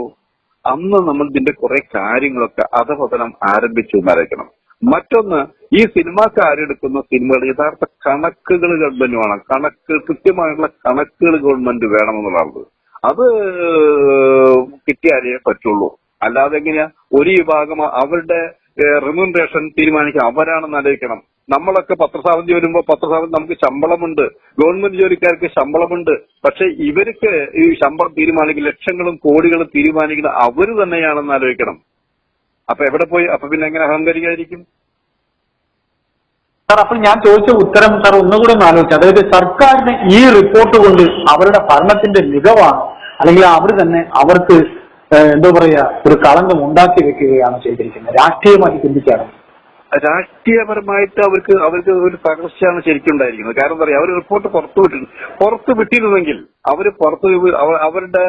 അന്ന് നമ്മൾ ഇതിന്റെ കുറെ കാര്യങ്ങളൊക്കെ അധപതനം ആരംഭിച്ചു എന്നായിരിക്കണം. മറ്റൊന്ന്, ഈ സിനിമാക്കാരെടുക്കുന്ന സിനിമകൾ യഥാർത്ഥ കണക്കുകൾ ഗവൺമെന്റ് വേണം. കൃത്യമായിട്ടുള്ള കണക്കുകൾ ഗവൺമെന്റ് വേണമെന്നുള്ളത് അത് കിട്ടിയാലേ പറ്റുള്ളൂ. അല്ലാതെ എങ്ങനെയാ ഒരു വിഭാഗം അവരുടെ റെമ്യൂണറേഷൻ തീരുമാനിക്കുക അവരാണെന്ന് ആലോചിക്കണം. നമ്മളൊക്കെ പത്രസാവന്തി വരുമ്പോൾ പത്രസാവന്തി നമുക്ക് ശമ്പളമുണ്ട്, ഗവൺമെന്റ് ജോലിക്കാർക്ക് ശമ്പളമുണ്ട്. പക്ഷെ ഇവർക്ക് ഈ ശമ്പളം തീരുമാനിക്കുന്ന ലക്ഷങ്ങളും കോടികളും തീരുമാനിക്കുന്ന അവര് തന്നെയാണെന്ന് ആലോചിക്കണം. അപ്പൊ എവിടെ പോയി അപ്പൊ പിന്നെ എങ്ങനെ അഹങ്കരിക്കാതിരിക്കും? സാർ, അപ്പോൾ ഞാൻ ചോദിച്ച ഉത്തരം സാർ ഒന്നുകൂടെ ഒന്ന് ആലോചിച്ചു. അതായത് സർക്കാരിന് ഈ റിപ്പോർട്ട് കൊണ്ട് അവരുടെ ഭരണത്തിന്റെ മികവാണ്, അല്ലെങ്കിൽ അവർ തന്നെ അവർക്ക് എന്താ പറയാ ഒരു കളങ്കം ഉണ്ടാക്കി വെക്കുകയാണ് ചെയ്തിരിക്കുന്നത്, രാഷ്ട്രീയമായി ചിന്തിക്കുകയാണ്. രാഷ്ട്രീയപരമായിട്ട് അവർക്ക് ഒരു തകർച്ചയാണ് ശരിക്കും ഉണ്ടായിരിക്കുന്നത്. കാരണം എന്താ പറയുക, അവർ റിപ്പോർട്ട് പുറത്തു വിട്ടിരുന്നെങ്കിൽ അവരുടെ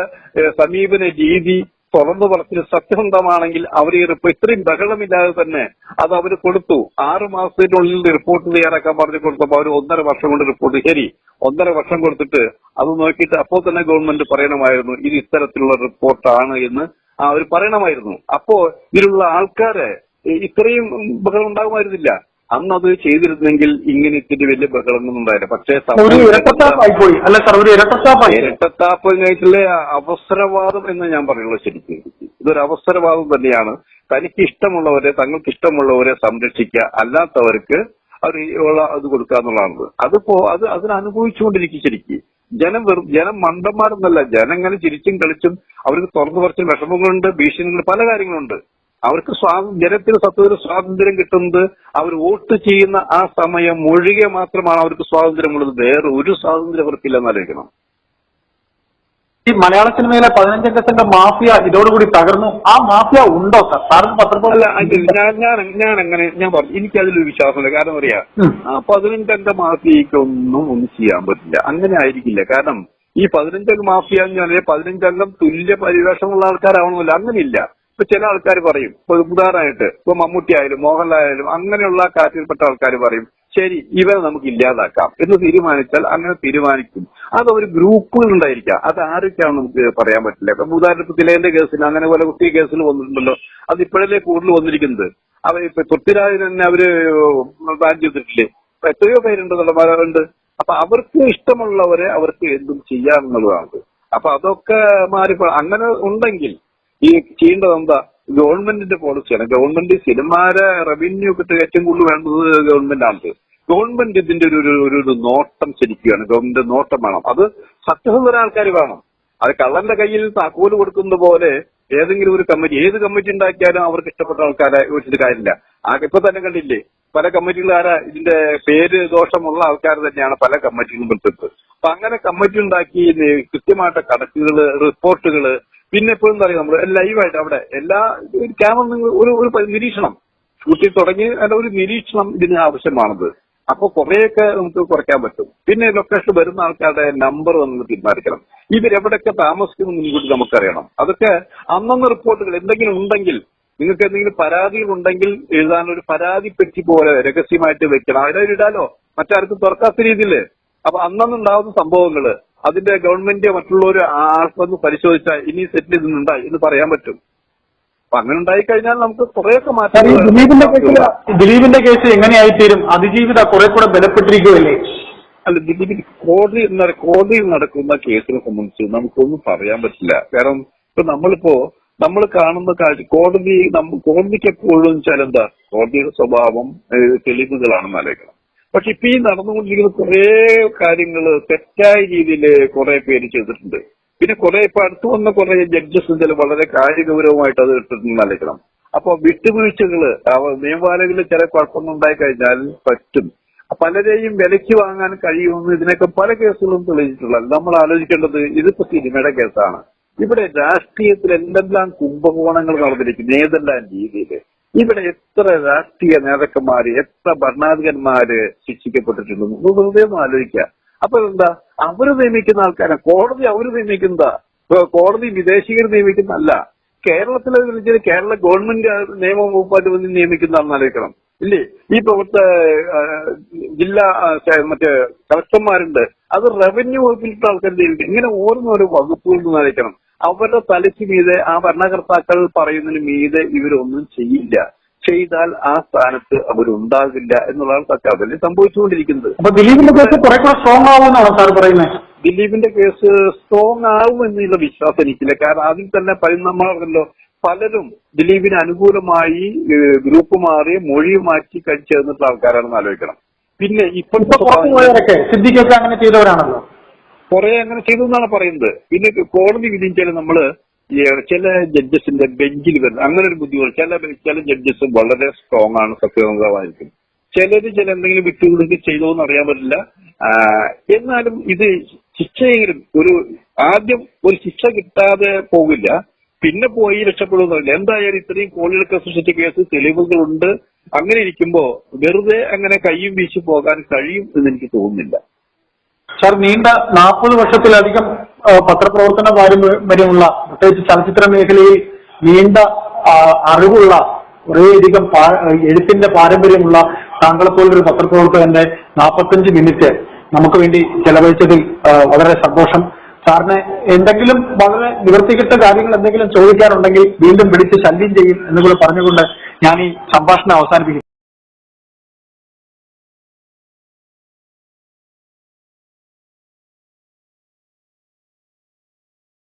സമീപന രീതി തുറന്നു പറച്ചിൽ സത്യസന്ധമാണെങ്കിൽ അവർ ഈ റിപ്പോർട്ട് ഇത്രയും ബഹളമില്ലാതെ തന്നെ അത് അവർ കൊടുത്തു. 6 മാസത്തിനുള്ളിൽ റിപ്പോർട്ട് തയ്യാറാക്കാൻ പറഞ്ഞു കൊടുത്തപ്പോൾ അവർ 1.5 വർഷം കൊണ്ട് റിപ്പോർട്ട്, ശരി 1.5 വർഷം കൊടുത്തിട്ട് അത് നോക്കിയിട്ട് അപ്പോൾ തന്നെ ഗവൺമെന്റ് പറയണമായിരുന്നു ഇത് ഇത്തരത്തിലുള്ള റിപ്പോർട്ടാണ് എന്ന് അവർ പറയണമായിരുന്നു. അപ്പോ ഇതിലുള്ള ആൾക്കാരെ ഇത്രയും ബഹളം ഉണ്ടാകുമായിരുന്നില്ല. അന്നത് ചെയ്തിരുന്നെങ്കിൽ ഇങ്ങനെ ഇത്തിരി വലിയ ബഹളമൊന്നും ഉണ്ടായില്ല. പക്ഷേ ഇരട്ടത്താപ്പ് കഴിഞ്ഞിട്ടുള്ള അവസരവാദം എന്ന് ഞാൻ പറയുള്ളൂ. ശരിക്കും ഇതൊരു അവസരവാദം തന്നെയാണ്. തനിക്ക് ഇഷ്ടമുള്ളവരെ, തങ്ങൾക്ക് ഇഷ്ടമുള്ളവരെ സംരക്ഷിക്കുക, അല്ലാത്തവർക്ക് അത് കൊടുക്കുക എന്നുള്ളതാണ്. അത് അതിനനുഭവിച്ചുകൊണ്ടിരിക്കും. ശരിക്കും ജനം മണ്ടന്മാരെന്നല്ല, ജനം ഇങ്ങനെ ചിരിച്ചും കളിച്ചും അവർക്ക് തുറന്നു പറച്ചും വിഷമങ്ങളുണ്ട്, ഭീഷണികളുണ്ട്, പല കാര്യങ്ങളുണ്ട്. അവർക്ക് ജനത്തിന് സത്യത്തിൽ സ്വാതന്ത്ര്യം കിട്ടുന്നത് അവർ വോട്ട് ചെയ്യുന്ന ആ സമയം ഒഴികെ മാത്രമാണ് അവർക്ക് സ്വാതന്ത്ര്യമുള്ളത്. വേറെ ഒരു സ്വാതന്ത്ര്യം അവർക്കില്ലെന്ന് ആലോചിക്കണം. ഈ മലയാള സിനിമയിലെ 15 അംഗത്തിന്റെ മാഫിയ ഇതോടുകൂടി തകർന്നു. ആ മാഫിയ ഉണ്ടോ സാർ? ഞാൻ പറഞ്ഞു എനിക്കതിലൊരു വിശ്വാസമില്ല. കാരണം പറയാ ആ 15 അംഗ മാഫിയക്കൊന്നും ചെയ്യാൻ പറ്റില്ല. അങ്ങനെ ആയിരിക്കില്ല. കാരണം ഈ 15 അംഗ മാഫിയ എന്ന് പറഞ്ഞാൽ 15 അംഗം തുല്യ പരിവേഷമുള്ള ആൾക്കാരാവണമല്ലോ. അങ്ങനെയില്ല. ഇപ്പൊ ചില ആൾക്കാർ പറയും, ഇപ്പൊ ഉദാഹരണമായിട്ട് ഇപ്പൊ മമ്മൂട്ടി ആയാലും മോഹൻലാൽ ആയാലും അങ്ങനെയുള്ള കാറ്റിൽപ്പെട്ട ആൾക്കാർ പറയും ശരി ഇവരെ നമുക്ക് ഇല്ലാതാക്കാം എന്ന് തീരുമാനിച്ചാൽ അങ്ങനെ തീരുമാനിക്കും. അത് ഒരു ഗ്രൂപ്പുകൾ ഉണ്ടായിരിക്കാം. അത് ആരൊക്കെയാണ് നമുക്ക് പറയാൻ പറ്റില്ല. ഇപ്പൊ ഉദാഹരണത്തിന് തിലേന്റെ കേസിൽ അങ്ങനെ പോലെ കുട്ടി കേസിൽ വന്നിട്ടുണ്ടല്ലോ. അത് ഇപ്പോഴല്ലേ കൂടുതൽ വന്നിരിക്കുന്നത്. ഇപ്പൊ പൃഥ്വിരാജിന് തന്നെ അവര് ബാൻ ചെയ്തിട്ടില്ലേ? എത്രയോ പേരുണ്ട്, നടന്മാരുണ്ട്. അപ്പൊ അവർക്ക് ഇഷ്ടമുള്ളവരെ അവർക്ക് എന്തും ചെയ്യാമെന്നുള്ളതാണ്. അപ്പൊ അതൊക്കെ മാറി അങ്ങനെ ഉണ്ടെങ്കിൽ ഈ ചെയ്യേണ്ടത് എന്താ? ഗവൺമെന്റിന്റെ പോളിസിയാണ്. ഗവൺമെന്റ് സിനിമാരെ റവന്യൂ കിട്ടുക ഏറ്റവും കൂടുതൽ വേണ്ടത് ഗവൺമെന്റാണ്. ഗവൺമെന്റ് ഇതിന്റെ ഒരു നോട്ടം ശരിക്കുകയാണ്. ഗവൺമെന്റ് നോട്ടം വേണം. അത് സത്യസന്ധര ആൾക്കാർ വേണം. അത് കള്ളന്റെ കയ്യിൽ താക്കോല് കൊടുക്കുന്ന പോലെ ഏതെങ്കിലും ഒരു കമ്മിറ്റി, ഏത് കമ്മിറ്റി ഉണ്ടാക്കിയാലും അവർക്ക് ഇഷ്ടപ്പെട്ട ആൾക്കാരെ വെച്ചിട്ട് കാര്യമില്ല. ഇപ്പൊ തന്നെ കണ്ടില്ലേ പല കമ്മിറ്റികൾ ഇതിന്റെ പേര് ദോഷമുള്ള ആൾക്കാർ തന്നെയാണ് പല കമ്മിറ്റികളും വിളിച്ചത്. അപ്പൊ അങ്ങനെ കമ്മിറ്റി ഉണ്ടാക്കി കൃത്യമായിട്ട് കണക്കുകള്, റിപ്പോർട്ടുകള്, പിന്നെ എപ്പോഴും എന്താ പറയുക, നമ്മൾ ലൈവായിട്ട് അവിടെ എല്ലാ ക്യാമറ ഒരു നിരീക്ഷണം ഷൂട്ടിംഗ് തുടങ്ങി അല്ല ഒരു നിരീക്ഷണം ഇതിന് ആവശ്യമാണത്. അപ്പൊ കുറെയൊക്കെ നമുക്ക് കുറയ്ക്കാൻ പറ്റും. പിന്നെ ലൊക്കേഷൻ വരുന്ന ആൾക്കാരുടെ നമ്പർ നമ്മൾ തീരുമാനിക്കണം. ഇവരെവിടെയൊക്കെ താമസിക്കുന്നു മുൻകൂട്ടി നമുക്കറിയണം. അതൊക്കെ അന്നന്ന് റിപ്പോർട്ടുകൾ എന്തെങ്കിലും ഉണ്ടെങ്കിൽ, നിങ്ങൾക്ക് എന്തെങ്കിലും പരാതികൾ ഉണ്ടെങ്കിൽ എഴുതാനൊരു പരാതി പെട്ടി പോലെ രഹസ്യമായിട്ട് വെക്കണം. അതിലിടാലോ, മറ്റാർക്കും തുറക്കാത്ത രീതിയിൽ. അപ്പൊ അന്നുണ്ടാവുന്ന സംഭവങ്ങള് അതിന്റെ ഗവൺമെന്റ് മറ്റുള്ളവർ ആൾക്കൊന്ന് പരിശോധിച്ചാൽ ഇനി സെറ്റിൽ ഇതുണ്ടായി എന്ന് പറയാൻ പറ്റും. അപ്പൊ അങ്ങനെ ഉണ്ടായിക്കഴിഞ്ഞാൽ നമുക്ക് കുറെയൊക്കെ മാറ്റം. ദിലീപിന്റെ കേസ് എങ്ങനെയായിത്തീരും? അതിജീവിത കുറെ കൂടെ ബലപ്പെട്ടിരിക്കുകയല്ലേ? അല്ല, ദിലീപിന് കോടതിയിൽ നടക്കുന്ന കേസിനെ സംബന്ധിച്ച് നമുക്കൊന്നും പറയാൻ പറ്റില്ല. കാരണം ഇപ്പൊ നമ്മൾ കാണുന്ന കാര്യം കോടതിക്ക് എപ്പോഴും വെച്ചാൽ എന്താ, കോടതിയുടെ സ്വഭാവം തെളിവുകളാണെന്ന് ആലോചിക്കണം. പക്ഷെ ഇപ്പൊ ഈ നടന്നുകൊണ്ടിരിക്കുന്ന കുറെ കാര്യങ്ങൾ തെറ്റായ രീതിയിൽ കുറെ പേര് ചെയ്തിട്ടുണ്ട്. പിന്നെ കുറെ ഇപ്പൊ അടുത്ത് വന്ന കുറെ ജഡ്ജസ് ചില വളരെ കാര്യഗൗരവമായിട്ട് അത് ഇട്ടിട്ടുണ്ടെന്ന് ആലോചിക്കണം. അപ്പൊ വിട്ടുവീഴ്ചകള് നിയമപാലകരിൽ ചില കുഴപ്പമൊന്നും ഉണ്ടായി കഴിഞ്ഞാൽ പറ്റും. പലരെയും വിലയ്ക്ക് വാങ്ങാൻ കഴിയുമെന്ന് ഇതിനൊക്കെ പല കേസുകളും തെളിയിച്ചിട്ടുള്ളത്. നമ്മൾ ആലോചിക്കേണ്ടത് ഇതിപ്പോ സിനിമയുടെ കേസാണ്. ഇവിടെ രാഷ്ട്രീയത്തിൽ എന്തെല്ലാം കുംഭകോണങ്ങൾ നടന്നിരിക്കുന്നു, ഏതെല്ലാം രീതിയിൽ. ഇവിടെ എത്ര രാഷ്ട്രീയ നേതാക്കന്മാര്, എത്ര ഭരണാധികന്മാര് ശിക്ഷിക്കപ്പെട്ടിട്ടുണ്ടെന്ന് വെറുതെ ഒന്ന് ആലോചിക്കുക. അപ്പൊ എന്താ, അവര് നിയമിക്കുന്ന ആൾക്കാരെ കോടതി അവര് നിയമിക്കുന്നതാ. കോടതി വിദേശികർ നിയമിക്കുന്നതല്ല. കേരളത്തിലെ കേരള ഗവൺമെന്റ് നിയമവകുപ്പായിട്ട് വന്ന് നിയമിക്കുന്നതാണെന്ന് ആലോചിക്കണം. ഇല്ലേ? ഈ ഇവിടുത്തെ ജില്ലാ മറ്റേ കളക്ടർമാരുണ്ട്, അത് റവന്യൂ വകുപ്പിലിട്ട ആൾക്കാർ നിയമിക്കും. ഇങ്ങനെ ഓരോന്നോരോ വകുപ്പുകൾ ആലോചിക്കണം. അവരുടെ തലയ്ക്ക് മീതെ ആ ഭരണകർത്താക്കൾ പറയുന്നതിന് മീതെ ഇവരൊന്നും ചെയ്യില്ല. ചെയ്താൽ ആ സ്ഥാനത്ത് അവരുണ്ടാകില്ല എന്നുള്ളതാണ് സത്യം. അതല്ലേ സംഭവിച്ചുകൊണ്ടിരിക്കുന്നത്. അപ്പൊ ദിലീപിന്റെ കേസ് കുറെ കൂടെ സ്ട്രോങ് ആവുമെന്നാണ് സാർ പറയുന്നത്? ദിലീപിന്റെ കേസ് സ്ട്രോങ് ആവും എന്നുള്ള വിശ്വാസം എനിക്കില്ല. കാരണം ആദ്യം തന്നെ നമ്മളല്ലോ പലരും ദിലീപിന് അനുകൂലമായി ഗ്രൂപ്പ് മാറി മൊഴി മാറ്റി കഴിച്ചേർന്നിട്ടുള്ള ആൾക്കാരാണെന്ന് ആലോചിക്കണം. പിന്നെ ഇപ്പോഴത്തെ സിദ്ദിഖൊക്കെ അങ്ങനെ ചെയ്തവരാണല്ലോ, കുറെ അങ്ങനെ ചെയ്തു എന്നാണ് പറയുന്നത്. പിന്നെ കോടതി വിധിച്ചാൽ നമ്മള് ചില ജഡ്ജസിന്റെ ബെഞ്ചിൽ വരുന്ന അങ്ങനെ ഒരു ബുദ്ധിമുട്ട്. ചില ജഡ്ജസ് വളരെ സ്ട്രോങ് ആണ്, സത്യസന്ധമായിരിക്കും. ചില എന്തെങ്കിലും വിട്ടുകൊടുക്കുക ചെയ്തോ എന്ന് അറിയാൻ പറ്റില്ല. എന്നാലും ഇത് ശിക്ഷയെങ്കിലും ആദ്യം ഒരു ശിക്ഷ കിട്ടാതെ പോകില്ല, പിന്നെ പോയി രക്ഷപ്പെടുന്നില്ല. എന്തായാലും ഇത്രയും കോടികളൊക്കെ സൃഷ്ടിച്ച കേസ് തെളിവുകളുണ്ട്. അങ്ങനെ ഇരിക്കുമ്പോ വെറുതെ അങ്ങനെ കയ്യും വീശി പോകാൻ കഴിയും എന്ന് എനിക്ക് തോന്നുന്നില്ല. സാർ, നീണ്ട 40 വർഷത്തിലധികം പത്രപ്രവർത്തന പാരമ്പര്യമുള്ള, പ്രത്യേകിച്ച് ചലച്ചിത്ര മേഖലയിൽ നീണ്ട അറിവുള്ള, കുറേയധികം എഴുത്തിന്റെ പാരമ്പര്യമുള്ള താങ്കളെപ്പോലൊരു പത്രപ്രവർത്തകന്റെ 45 മിനിറ്റ് നമുക്ക് വേണ്ടി ചെലവഴിച്ചതിൽ വളരെ സന്തോഷം. സാറിന് എന്തെങ്കിലും വളരെ നിവർത്തികെട്ട കാര്യങ്ങൾ എന്തെങ്കിലും ചോദിക്കാനുണ്ടെങ്കിൽ വീണ്ടും വിളിച്ച് ശല്യം ചെയ്യും എന്നുകൂടെ പറഞ്ഞുകൊണ്ട് ഞാൻ ഈ സംഭാഷണം അവസാനിപ്പിക്കും.